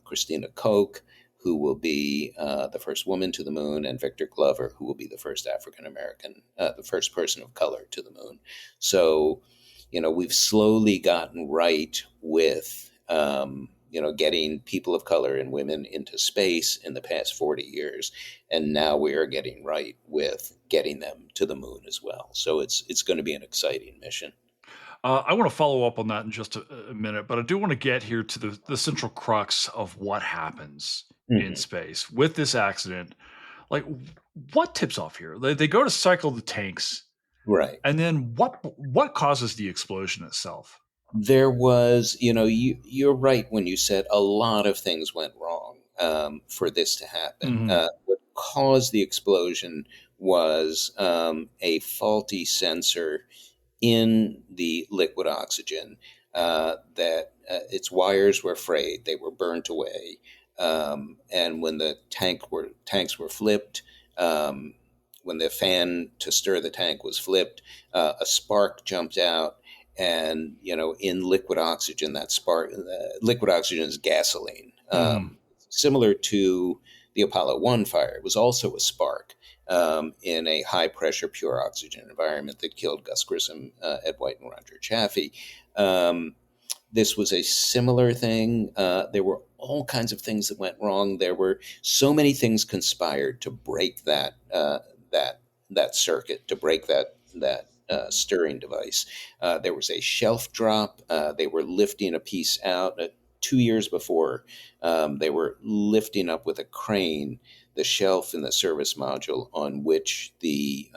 [SPEAKER 2] Christina Koch, who will be the first woman to the moon, and Victor Glover, who will be the first African American, the first person of color to the moon. So, we've slowly gotten right with getting people of color and women into space in the past 40 years. And now we are getting right with getting them to the moon as well. So it's going to be an exciting mission.
[SPEAKER 1] I want to follow up on that in just a minute, but I do want to get here to the central crux of what happens in
[SPEAKER 2] Mm-hmm.
[SPEAKER 1] space with this accident. Like, what tips off here? They go to cycle the tanks,
[SPEAKER 2] Right.
[SPEAKER 1] and then what causes the explosion itself?
[SPEAKER 2] There was, you're right when you said a lot of things went wrong for this to happen.
[SPEAKER 1] Hmm.
[SPEAKER 2] What caused the explosion was a faulty sensor in the liquid oxygen that its wires were frayed, they were burnt away, and when the tanks were flipped, when the fan to stir the tank was flipped, a spark jumped out. And in liquid oxygen, that spark, liquid oxygen is gasoline,
[SPEAKER 1] Hmm.
[SPEAKER 2] similar to the Apollo 1 fire. It was also a spark in a high pressure pure oxygen environment that killed Gus Grissom, Ed White, and Roger Chaffee. This was a similar thing. There were all kinds of things that went wrong. There were so many things conspired to break that circuit, to break that stirring device. There was a shelf drop. They were lifting a piece out. 2 years before, they were lifting up with a crane the shelf in the service module on which the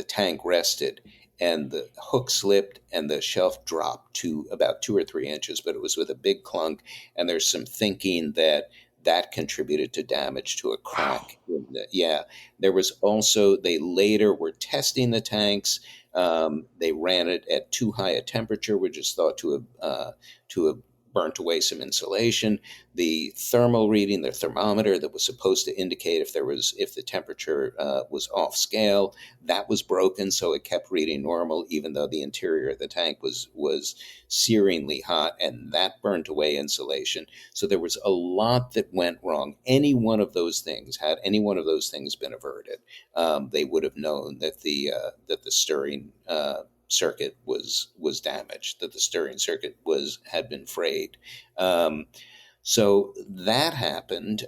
[SPEAKER 2] tank rested, and the hook slipped and the shelf dropped to about 2 or 3 inches, but it was with a big clunk. And there's some thinking that contributed to damage to a
[SPEAKER 1] Wow.
[SPEAKER 2] crack. Yeah, there was also, they later were testing the tanks. They ran it at too high a temperature, which is thought to have burnt away some insulation. The thermal reading, the thermometer that was supposed to indicate if the temperature was off scale, that was broken, so it kept reading normal, even though the interior of the tank was searingly hot, and that burnt away insulation. So there was a lot that went wrong. Had any one of those things been averted, they would have known that the stirring circuit was damaged, that the stirring circuit had been frayed. So that happened.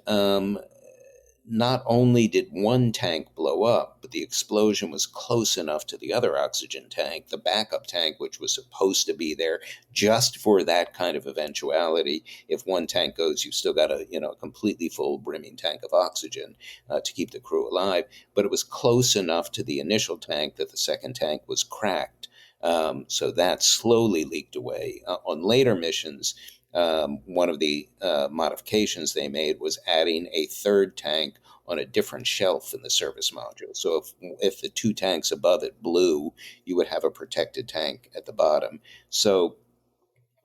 [SPEAKER 2] Not only did one tank blow up, but the explosion was close enough to the other oxygen tank, the backup tank, which was supposed to be there just for that kind of eventuality. If one tank goes, you've still got a completely full brimming tank of oxygen to keep the crew alive. But it was close enough to the initial tank that the second tank was cracked. So that slowly leaked away. On later missions, one of the modifications they made was adding a third tank on a different shelf in the service module. So if the 2 tanks above it blew, you would have a protected tank at the bottom. So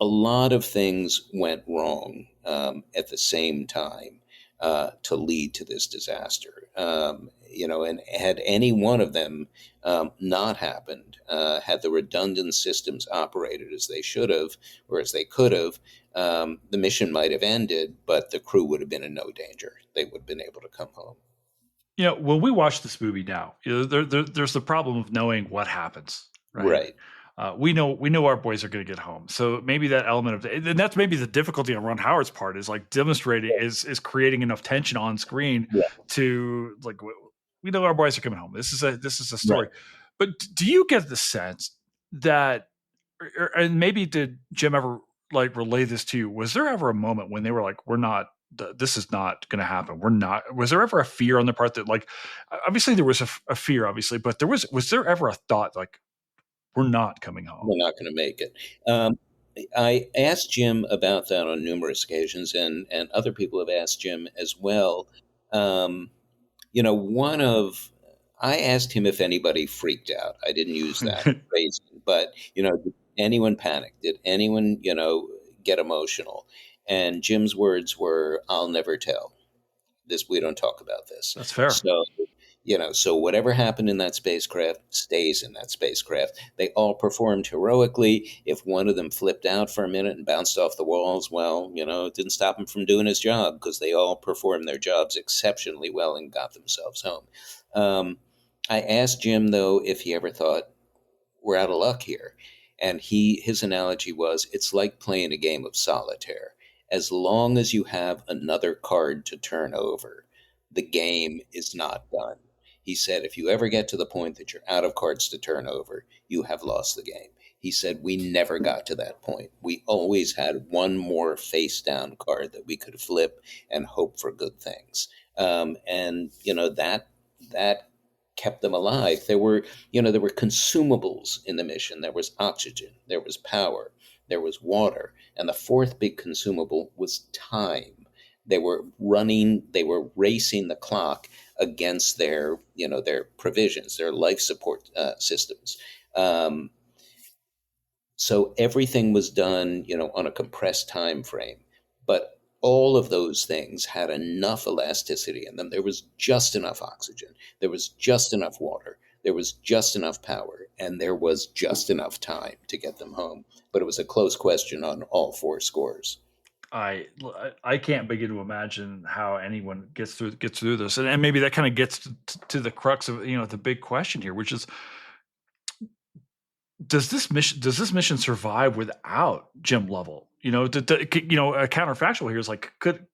[SPEAKER 2] a lot of things went wrong at the same time to lead to this disaster. And had any one of them not happened, had the redundant systems operated as they should have or as they could have, the mission might have ended, but the crew would have been in no danger. They would have been able to come home.
[SPEAKER 1] When we watch this movie now, there's the problem of knowing what happens, right?
[SPEAKER 2] Right.
[SPEAKER 1] We know our boys are going to get home, so maybe that element of, and that's maybe the difficulty on Ron Howard's part, is like demonstrating is creating enough tension on screen
[SPEAKER 2] Yeah.
[SPEAKER 1] to, like, we know our boys are coming home. This is a
[SPEAKER 2] Right.
[SPEAKER 1] story, but do you get the sense that, and maybe did Jim ever like relay this to you? Was there ever a moment when they were like, we're not, this is not going to happen. We're not. Was there ever a fear on the part that, like, obviously there was a fear, obviously, but was there ever a thought like, we're not coming home?
[SPEAKER 2] We're not going to make it. I asked Jim about that on numerous occasions, and other people have asked Jim as well. Um, one of I asked him if anybody freaked out. I didn't use that phrase, but did anyone panic? Did anyone get emotional? And Jim's words were, "I'll never tell. This we don't talk about this."
[SPEAKER 1] That's fair.
[SPEAKER 2] So so whatever happened in that spacecraft stays in that spacecraft. They all performed heroically. If one of them flipped out for a minute and bounced off the walls, well, it didn't stop him from doing his job, because they all performed their jobs exceptionally well and got themselves home. Um, I asked Jim, though, if he ever thought, we're out of luck here. And his analogy was, it's like playing a game of solitaire. As long as you have another card to turn over, the game is not done. He said, if you ever get to the point that you're out of cards to turn over, you have lost the game. He said, we never got to that point. We always had one more face down card that we could flip and hope for good things. That kept them alive. There were consumables in the mission. There was oxygen, there was power, there was water, and the fourth big consumable was time. They were racing the clock against their provisions, their life support systems. Um, so everything was done, on a compressed time frame. But all of those things had enough elasticity in them. There was just enough oxygen. There was just enough water. There was just enough power. And there was just enough time to get them home. But it was a close question on all four scores.
[SPEAKER 1] I can't begin to imagine how anyone gets through this, and maybe that kind of gets to the crux of the big question here, which is, does this mission survive without Jim Lovell? A counterfactual here is like, could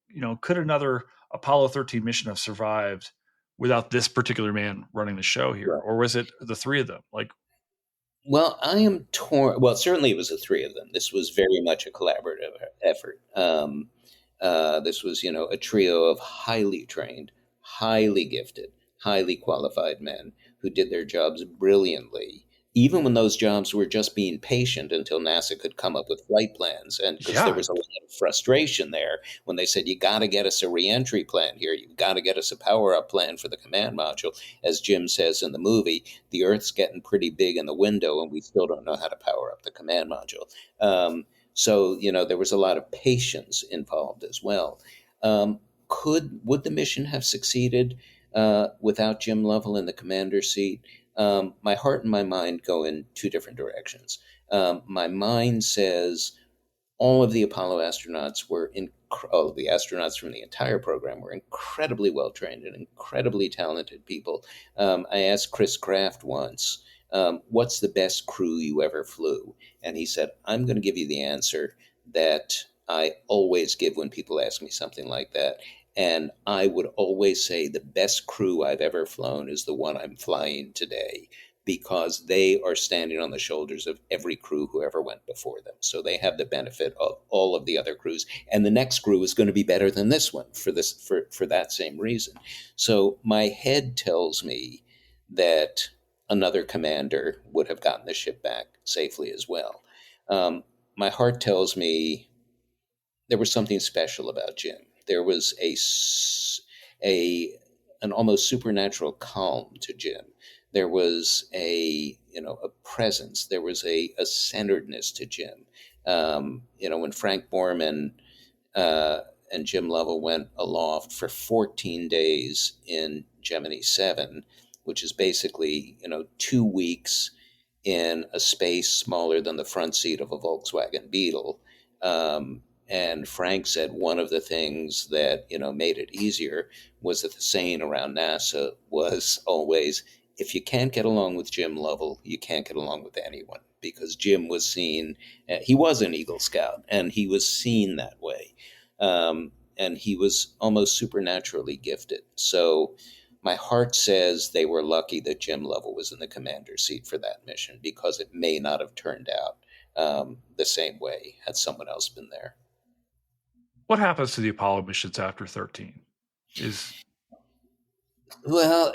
[SPEAKER 1] another Apollo 13 mission have survived without this particular man running the show here,
[SPEAKER 2] Right.
[SPEAKER 1] or was it the three of them? Like,
[SPEAKER 2] Well, I am torn. Well, certainly it was the three of them. This was very much a collaborative effort. This was, a trio of highly trained, highly gifted, highly qualified men who did their jobs brilliantly, even when those jobs were just being patient until NASA could come up with flight plans. And because there
[SPEAKER 1] yeah,
[SPEAKER 2] was a lot of frustration there when they said, you got to get us a reentry plan here, you've got to get us a power up plan for the command module. As Jim says in the movie, the Earth's getting pretty big in the window, and we still don't know how to power up the command module. So there was a lot of patience involved as well. Would the mission have succeeded without Jim Lovell in the commander's seat? My heart and my mind go in two different directions. My mind says all of the Apollo astronauts all of the astronauts from the entire program were incredibly well trained and incredibly talented people. I asked Chris Kraft once, what's the best crew you ever flew? And he said, I'm going to give you the answer that I always give when people ask me something like that. And I would always say the best crew I've ever flown is the one I'm flying today, because they are standing on the shoulders of every crew who ever went before them. So they have the benefit of all of the other crews. And the next crew is going to be better than this one for that same reason. So my head tells me that another commander would have gotten the ship back safely as well. My heart tells me there was something special about Jim. There was an almost supernatural calm to Jim. There was a presence. There was a centeredness to Jim. When Frank Borman and Jim Lovell went aloft for 14 days in Gemini 7, which is basically 2 weeks in a space smaller than the front seat of a Volkswagen Beetle. And Frank said one of the things that made it easier was that the saying around NASA was always, if you can't get along with Jim Lovell, you can't get along with anyone, because Jim was seen, he was an Eagle Scout, and he was seen that way. And he was almost supernaturally gifted. So my heart says they were lucky that Jim Lovell was in the commander's seat for that mission, because it may not have turned out the same way had someone else been there.
[SPEAKER 1] what happens to the Apollo missions after 13?
[SPEAKER 2] Well,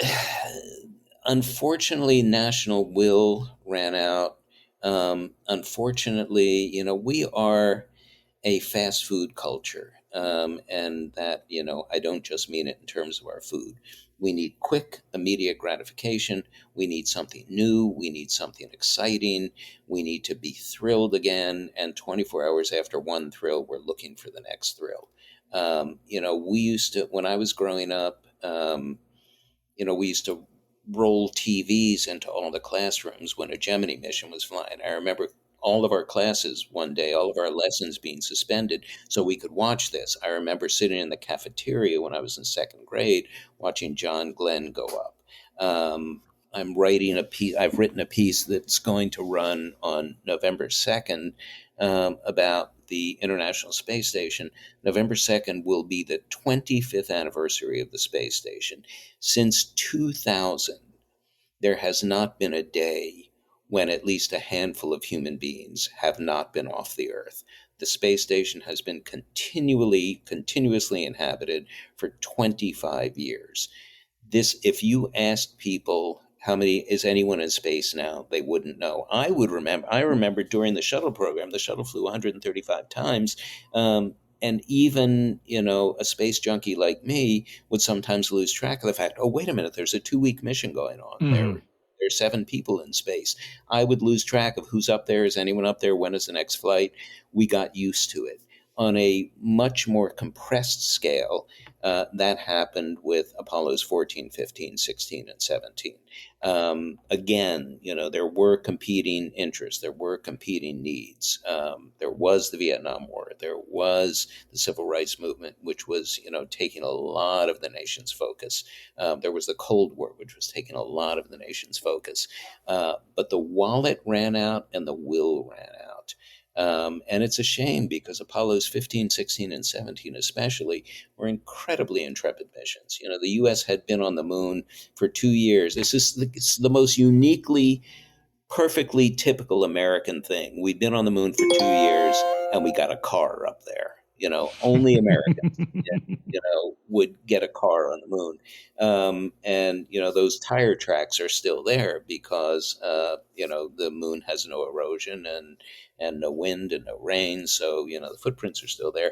[SPEAKER 2] unfortunately, national will ran out Unfortunately, we are a fast food culture. And that, I don't just mean it in terms of our food. We need quick, immediate gratification. We need something new. We need something exciting. We need to be thrilled again. And 24 hours after one thrill, we're looking for the next thrill. We used to, when I was growing up, we used to roll TVs into all the classrooms when a Gemini mission was flying. I remember all of our classes one day, all of our lessons being suspended so we could watch this. I remember sitting in the cafeteria when I was in second grade watching John Glenn go up. I'm writing a piece. I've written a piece that's going to run on November 2nd about the International Space Station. November 2nd will be the 25th anniversary of the space station. Since 2000, there has not been a day when at least a handful of human beings have not been off the Earth. The space station has been continuously inhabited for 25 years. If you ask people how many is anyone in space now, they wouldn't know. I remember during the shuttle program, the shuttle flew 135 times. And even, a space junkie like me would sometimes lose track of the fact, oh, wait a minute, there's a 2-week mission going on.
[SPEAKER 1] Mhm.
[SPEAKER 2] There's 7 people in space. I would lose track of who's up there. Is anyone up there? When is the next flight? We got used to it. On a much more compressed scale, that happened with Apollos 14, 15, 16, and 17. Again, there were competing interests. There were competing needs. There was the Vietnam War. There was the Civil Rights Movement, which was, taking a lot of the nation's focus. There was the Cold War, which was taking a lot of the nation's focus. But the wallet ran out and the will ran out. And it's a shame because Apollos 15, 16, and 17 especially were incredibly intrepid missions. The U.S. had been on the moon for 2 years. This is the most uniquely, perfectly typical American thing. We'd been on the moon for 2 years and we got a car up there. Only Americans, would get a car on the moon. And those tire tracks are still there because, the moon has no erosion and no wind and no rain. So, the footprints are still there.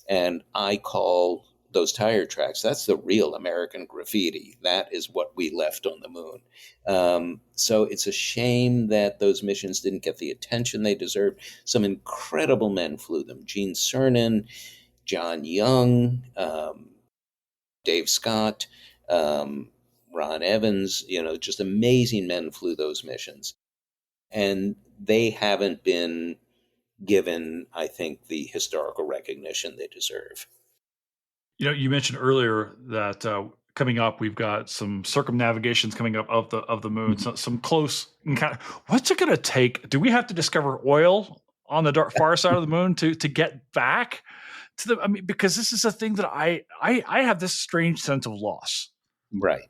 [SPEAKER 2] And I call those tire tracks, that's the real American graffiti. That is what we left on the moon. So it's a shame that those missions didn't get the attention they deserved. Some incredible men flew them. Gene Cernan, John Young, Dave Scott, Ron Evans, just amazing men flew those missions. And they haven't been given, I think, the historical recognition they deserve.
[SPEAKER 1] You mentioned earlier that coming up, we've got some circumnavigations coming up of the moon, some close encounter. What's it going to take? Do we have to discover oil on the far side of the moon to get back to the? I mean, because this is a thing that I have this strange sense of loss.
[SPEAKER 2] Right.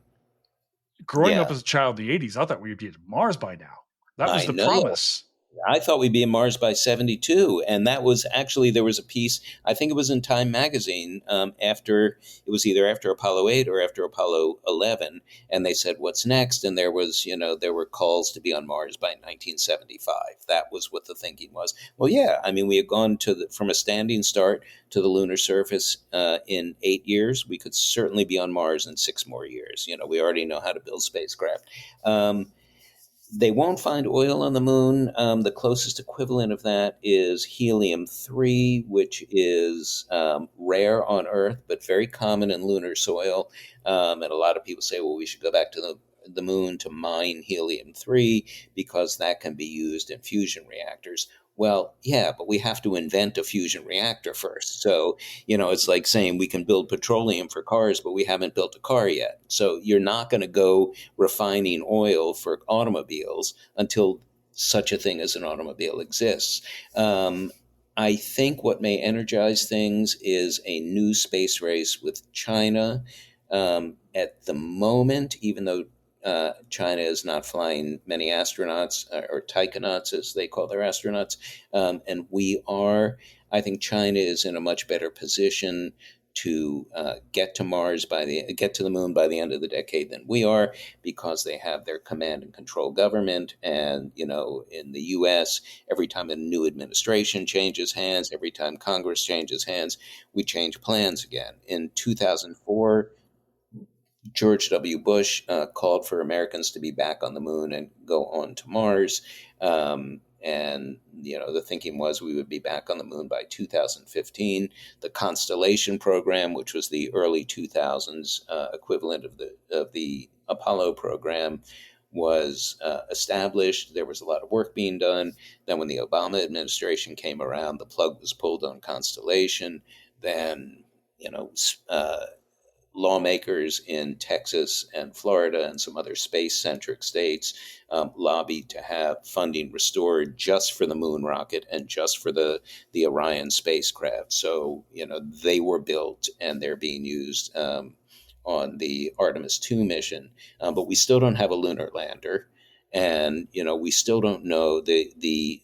[SPEAKER 1] Growing up as a child in the 80s, I thought we'd be at Mars by now. That was the promise.
[SPEAKER 2] I thought we'd be in Mars by 72. And that was actually, there was a piece, I think it was in Time magazine, after Apollo 8 or after Apollo 11. And they said, what's next? And there were calls to be on Mars by 1975. That was what the thinking was. Well, yeah, I mean, we had gone from a standing start to the lunar surface in 8 years. We could certainly be on Mars in 6 more years. We already know how to build spacecraft. They won't find oil on the moon. The closest equivalent of that is helium-3, which is rare on Earth, but very common in lunar soil. And a lot of people say, well, we should go back to the moon to mine helium-3 because that can be used in fusion reactors. Well, yeah, but we have to invent a fusion reactor first. So, it's like saying we can build petroleum for cars, but we haven't built a car yet. So you're not going to go refining oil for automobiles until such a thing as an automobile exists. I think what may energize things is a new space race with China. At the moment, even though China is not flying many astronauts or taikonauts, as they call their astronauts. And I think China is in a much better position to get to get to the moon by the end of the decade than we are, because they have their command and control government. And in the U.S., every time a new administration changes hands, every time Congress changes hands, we change plans again. In 2004, George W. Bush called for Americans to be back on the moon and go on to Mars. And the thinking was we would be back on the moon by 2015. The Constellation program, which was the early 2000s equivalent of the Apollo program, was established. There was a lot of work being done. Then when the Obama administration came around, the plug was pulled on Constellation. Then, lawmakers in Texas and Florida and some other space-centric states lobbied to have funding restored just for the moon rocket and just for the Orion spacecraft. So, they were built and they're being used on the Artemis 2 mission. But we still don't have a lunar lander. And, we still don't know the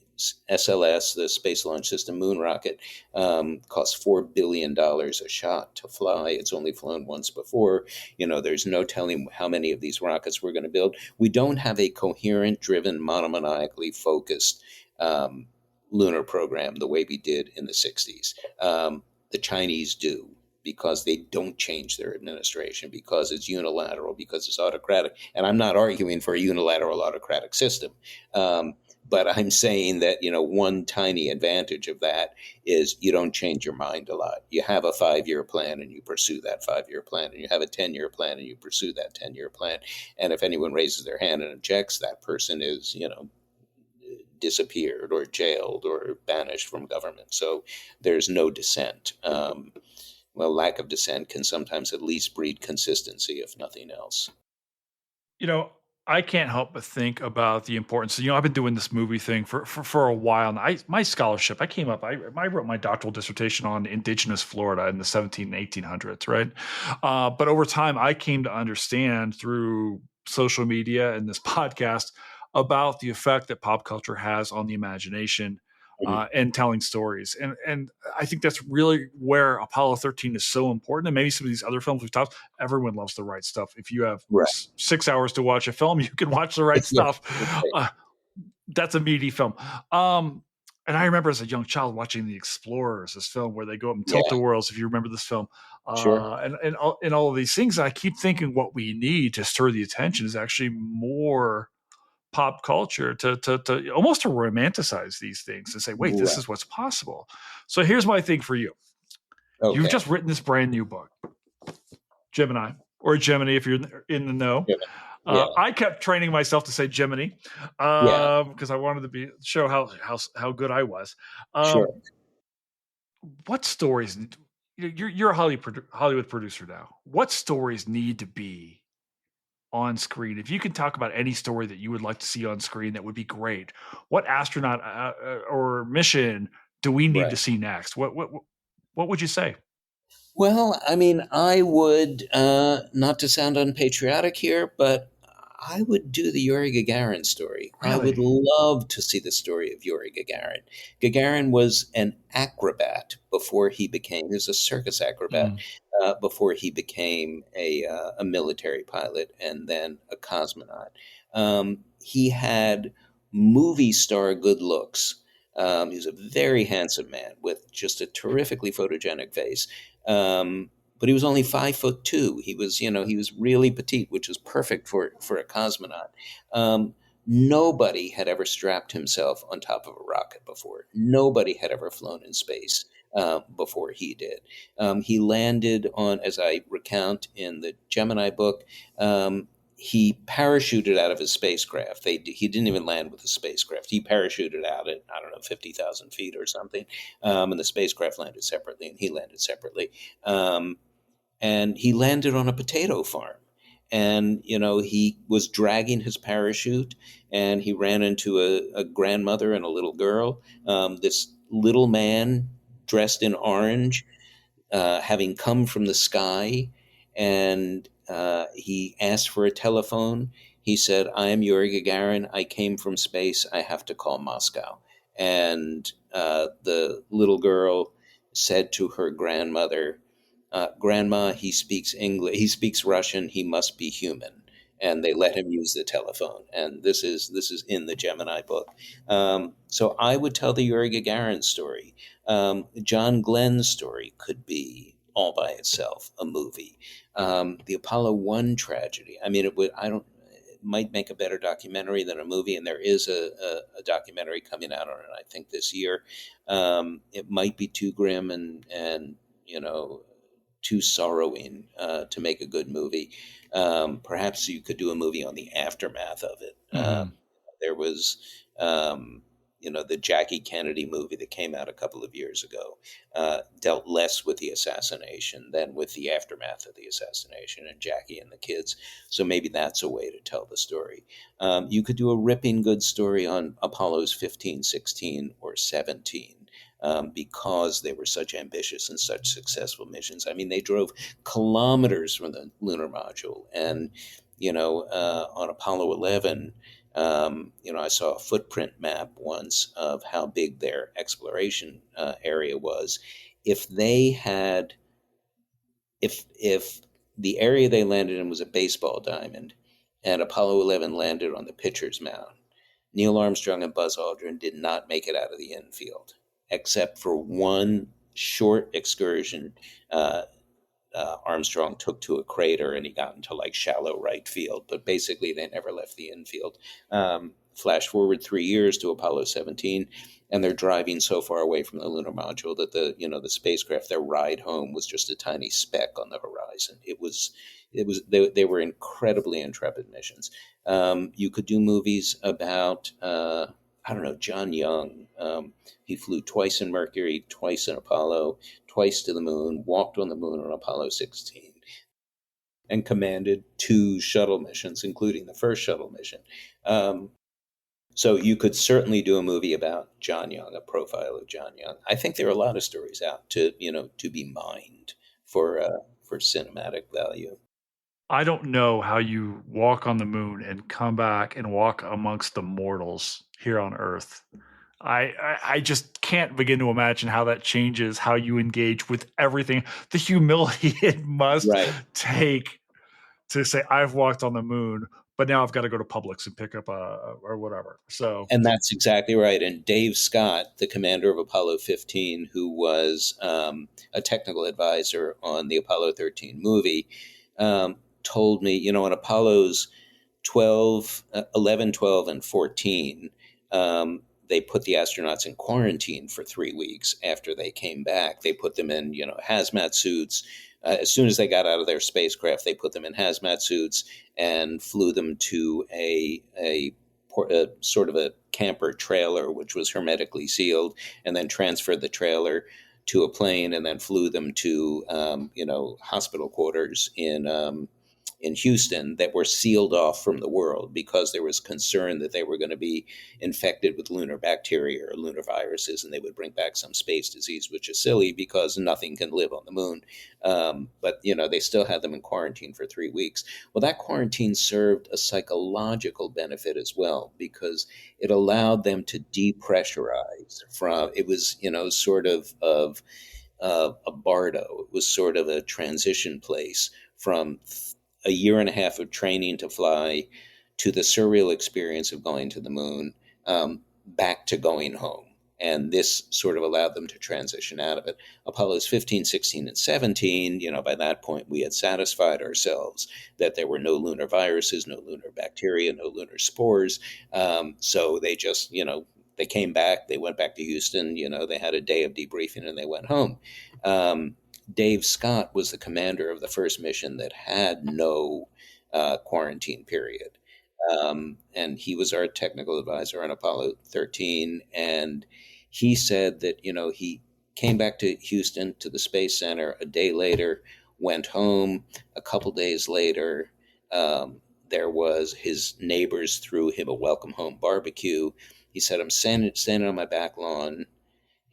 [SPEAKER 2] SLS, the Space Launch System moon rocket, costs $4 billion a shot to fly. It's only flown once before. There's no telling how many of these rockets we're going to build. We don't have a coherent, driven, monomaniacally focused lunar program the way we did in the 60s. The Chinese do, because they don't change their administration, because it's unilateral, because it's autocratic. And I'm not arguing for a unilateral autocratic system. But I'm saying that, one tiny advantage of that is you don't change your mind a lot. You have a 5-year plan and you pursue that 5-year plan, and you have a 10-year plan and you pursue that 10-year plan. And if anyone raises their hand and objects, that person is, disappeared or jailed or banished from government. So there's no dissent. Lack of dissent can sometimes at least breed consistency, if nothing else.
[SPEAKER 1] I can't help but think about the importance. I've been doing this movie thing for a while. And my scholarship, I wrote my doctoral dissertation on indigenous Florida in the 17 and 1800s, right? But over time, I came to understand through social media and this podcast about the effect that pop culture has on the imagination and telling stories. And I think that's really where Apollo 13 is so important. And maybe some of these other films we've talked, everyone loves the right stuff. If you have
[SPEAKER 2] Right.
[SPEAKER 1] 6 hours to watch a film, you can watch the right stuff. That's a meaty film. And I remember as a young child watching The Explorers, this film where they go up and tilt the worlds, if you remember this film.
[SPEAKER 2] Sure.
[SPEAKER 1] And all of these things. I keep thinking what we need to stir the attention is actually more pop culture to almost to romanticize these things and say, wait, this is what's possible. So here's my thing for you. Okay. You've just written this brand new book, Gemini, or Gemini if you're in the know. I kept training myself to say Gemini because I wanted to show how good I was.
[SPEAKER 2] Sure.
[SPEAKER 1] What stories? You're a Hollywood producer now. What stories need to be on screen? If you could talk about any story that you would like to see on screen, that would be great. What astronaut or mission do we need to see next? What would you say?
[SPEAKER 2] Well, I mean, I would, not to sound unpatriotic here, but I would do the Yuri Gagarin story. Really? I would love to see the story of Yuri Gagarin. Gagarin was an acrobat before he was a circus acrobat before he became a military pilot and then a cosmonaut. He had movie star good looks. He was a very handsome man with just a terrifically photogenic face. But he was only 5'2". He was really petite, which was perfect for a cosmonaut. Nobody had ever strapped himself on top of a rocket before. Nobody had ever flown in space before he did. He landed on, as I recount in the Gemini book, he parachuted out of his spacecraft. He didn't even land with the spacecraft. He parachuted out at, 50,000 feet or something. And the spacecraft landed separately, and he landed separately. And he landed on a potato farm. And, he was dragging his parachute, and he ran into a grandmother and a little girl. This little man dressed in orange, having come from the sky, and he asked for a telephone. He said, "I am Yuri Gagarin. I came from space. I have to call Moscow." And the little girl said to her grandmother, Grandma, he speaks English. He speaks Russian. He must be human. And they let him use the telephone. And this is in the Gemini book. So I would tell the Yuri Gagarin story. John Glenn's story could be all by itself a movie. The Apollo 1 tragedy. I mean, it would. I don't. It might make a better documentary than a movie, and there is a documentary coming out on it, I think, this year. It might be too grim and you know too sorrowing to make a good movie. Perhaps you could do a movie on the aftermath of it.
[SPEAKER 1] Mhm.
[SPEAKER 2] There was, the Jackie Kennedy movie that came out a couple of years ago dealt less with the assassination than with the aftermath of the assassination and Jackie and the kids. So maybe that's a way to tell the story. You could do a ripping good story on Apollos 15, 16, or 17. Because they were such ambitious and such successful missions. I mean, they drove kilometers from the lunar module. And, on Apollo 11, I saw a footprint map once of how big their exploration area was. If they had, if the area they landed in was a baseball diamond and Apollo 11 landed on the pitcher's mound, Neil Armstrong and Buzz Aldrin did not make it out of the infield, except for one short excursion. Armstrong took to a crater and he got into like shallow right field, but basically they never left the infield. Flash forward 3 years to Apollo 17, and they're driving so far away from the lunar module that the spacecraft, their ride home was just a tiny speck on the horizon. They were incredibly intrepid missions. You could do movies about I don't know, John Young. He flew twice in Mercury, twice in Apollo, twice to the moon, walked on the moon on Apollo 16, and commanded 2 shuttle missions, including the first shuttle mission. So you could certainly do a movie about John Young, a profile of John Young. I think there are a lot of stories out to be mined for cinematic value.
[SPEAKER 1] I don't know how you walk on the moon and come back and walk amongst the mortals here on Earth. I just can't begin to imagine how that changes how you engage with everything. The humility it must
[SPEAKER 2] Right.
[SPEAKER 1] take to say, I've walked on the moon, but now I've got to go to Publix and pick up or whatever. So,
[SPEAKER 2] And that's exactly right. And Dave Scott, the commander of Apollo 15, who was a technical advisor on the Apollo 13 movie, told me, on Apollos 12, 11, 12, and 14, they put the astronauts in quarantine for 3 weeks after they came back. They put them in, hazmat suits. As soon as they got out of their spacecraft, they put them in hazmat suits and flew them to a sort of a camper trailer, which was hermetically sealed, and then transferred the trailer to a plane and then flew them to, hospital quarters in Houston that were sealed off from the world because there was concern that they were going to be infected with lunar bacteria or lunar viruses and they would bring back some space disease, which is silly because nothing can live on the moon. But they still had them in quarantine for 3 weeks. Well, that quarantine served a psychological benefit as well because it allowed them to depressurize from, it was, sort of a bardo. It was sort of a transition place from a year and a half of training to fly to the surreal experience of going to the moon, back to going home. And this sort of allowed them to transition out of it. Apollos 15, 16, and 17, by that point, we had satisfied ourselves that there were no lunar viruses, no lunar bacteria, no lunar spores. So they just, they came back, they went back to Houston, they had a day of debriefing and they went home. Dave Scott was the commander of the first mission that had no quarantine period. And he was our technical advisor on Apollo 13. And he said that, he came back to Houston to the Space Center a day later, went home. A couple days later, there was his neighbors threw him a welcome home barbecue. He said, I'm standing on my back lawn.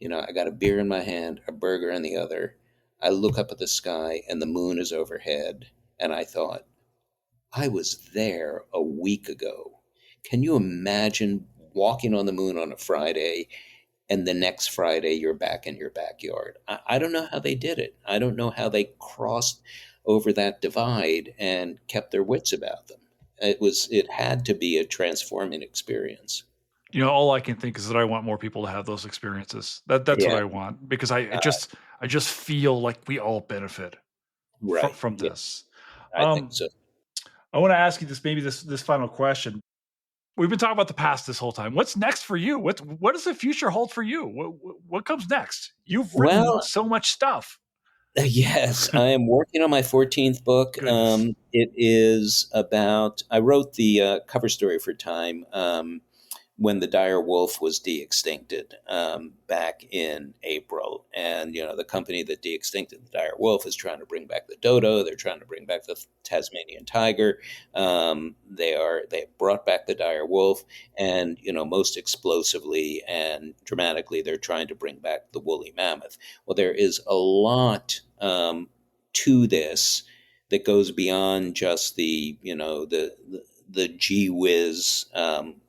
[SPEAKER 2] I got a beer in my hand, a burger in the other. I look up at the sky and the moon is overhead. And I thought, I was there a week ago. Can you imagine walking on the moon on a Friday and the next Friday you're back in your backyard. I don't know how they did it. I don't know how they crossed over that divide and kept their wits about them. It had to be a transforming experience.
[SPEAKER 1] All I can think is that I want more people to have those experiences. That's what
[SPEAKER 2] Yeah,
[SPEAKER 1] I want, because I
[SPEAKER 2] uh,
[SPEAKER 1] just feel like we all benefit
[SPEAKER 2] right.
[SPEAKER 1] from
[SPEAKER 2] Yeah,
[SPEAKER 1] this.
[SPEAKER 2] I think
[SPEAKER 1] Um,
[SPEAKER 2] so.
[SPEAKER 1] I want to ask you this final question. We've been talking about the past this whole time. What's next for you? What does the future hold for you? What comes next? You've written
[SPEAKER 2] Well,
[SPEAKER 1] so much stuff.
[SPEAKER 2] yes, I am working on my 14th book.
[SPEAKER 1] Goodness.
[SPEAKER 2] It is about, I wrote the cover story for Time when the dire wolf was de-extincted back in April. And, the company that de-extincted the dire wolf is trying to bring back the dodo. They're trying to bring back the Tasmanian tiger. They brought back the dire wolf. And, most explosively and dramatically, they're trying to bring back the woolly mammoth. Well, there is a lot to this that goes beyond just the gee whiz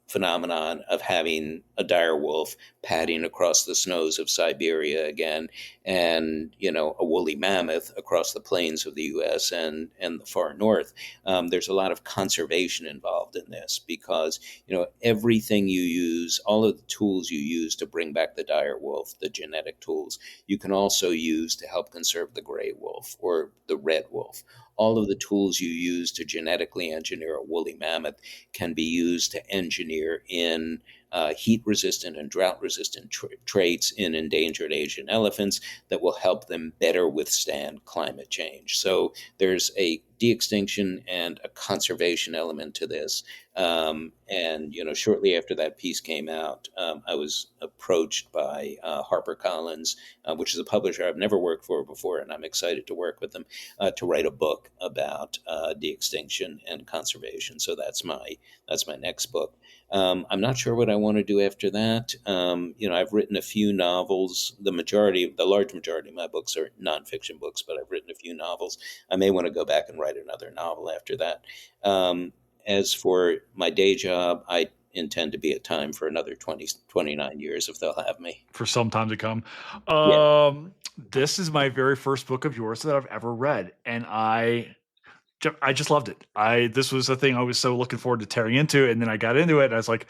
[SPEAKER 2] phenomenon of having a dire wolf padding across the snows of Siberia again, and a woolly mammoth across the plains of the U.S. and the far north. There's a lot of conservation involved in this because everything you use, all of the tools you use to bring back the dire wolf, the genetic tools, you can also use to help conserve the gray wolf or the red wolf. All of the tools you use to genetically engineer a woolly mammoth can be used to engineer in heat-resistant and drought-resistant traits in endangered Asian elephants that will help them better withstand climate change. So there's a de-extinction and a conservation element to this. And shortly after that piece came out, I was approached by HarperCollins, which is a publisher I've never worked for before, and I'm excited to work with them to write a book about de-extinction and conservation. So that's my next book. I'm not sure what I want to do after that. I've written a few novels. The large majority of my books are nonfiction books, but I've written a few novels. I may want to go back and write another novel after that. As for my day job, I intend to be at Time for another 29 years if they'll have me.
[SPEAKER 1] For some time to come.
[SPEAKER 2] Yeah,
[SPEAKER 1] This is my very first book of yours that I've ever read, and I just loved it. This was a thing I was so looking forward to tearing into, and then I got into it, and I was like,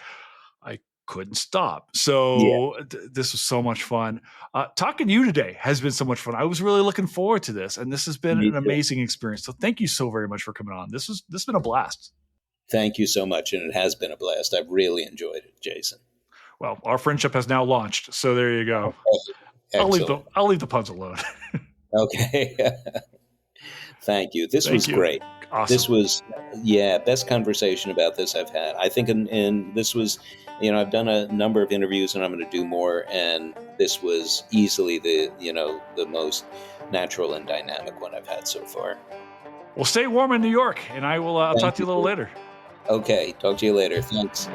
[SPEAKER 1] I couldn't stop.
[SPEAKER 2] yeah,
[SPEAKER 1] So this was so much fun. Talking to you today has been so much fun. I was really looking forward to this, and this has been
[SPEAKER 2] me
[SPEAKER 1] an
[SPEAKER 2] too.
[SPEAKER 1] amazing experience. So thank you so very much for coming on. This has been a blast.
[SPEAKER 2] Thank you so much, and it has been a blast. I've really enjoyed it, Jason.
[SPEAKER 1] Well, our friendship has now launched, so there you go.
[SPEAKER 2] Excellent.
[SPEAKER 1] I'll leave the puns alone.
[SPEAKER 2] Okay. Thank you. This
[SPEAKER 1] Thank
[SPEAKER 2] was
[SPEAKER 1] you.
[SPEAKER 2] great.
[SPEAKER 1] Awesome.
[SPEAKER 2] This was, yeah, best conversation about this I've had. I think, and this was, I've done a number of interviews, and I'm going to do more. And this was easily the most natural and dynamic one I've had so far.
[SPEAKER 1] Well, stay warm in New York, and I'll talk
[SPEAKER 2] Thank
[SPEAKER 1] to you a little
[SPEAKER 2] you.
[SPEAKER 1] later.
[SPEAKER 2] Okay. Talk to you later. Thanks.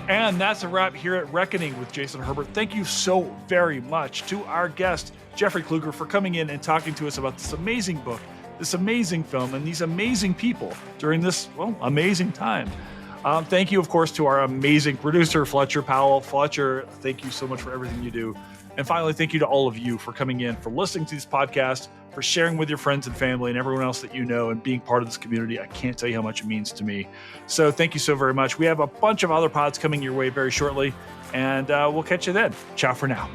[SPEAKER 1] And that's a wrap here at Reckoning with Jason Herbert. Thank you so very much to our guest, Jeffrey Kluger, for coming in and talking to us about this amazing book, this amazing film, and these amazing people during this, amazing time. Thank you, of course, to our amazing producer, Fletcher Powell. Fletcher, thank you so much for everything you do. And finally, thank you to all of you for coming in, for listening to this podcast, for sharing with your friends and family and everyone else that you know and being part of this community. I can't tell you how much it means to me. So thank you so very much. We have a bunch of other pods coming your way very shortly, and we'll catch you then. Ciao for now.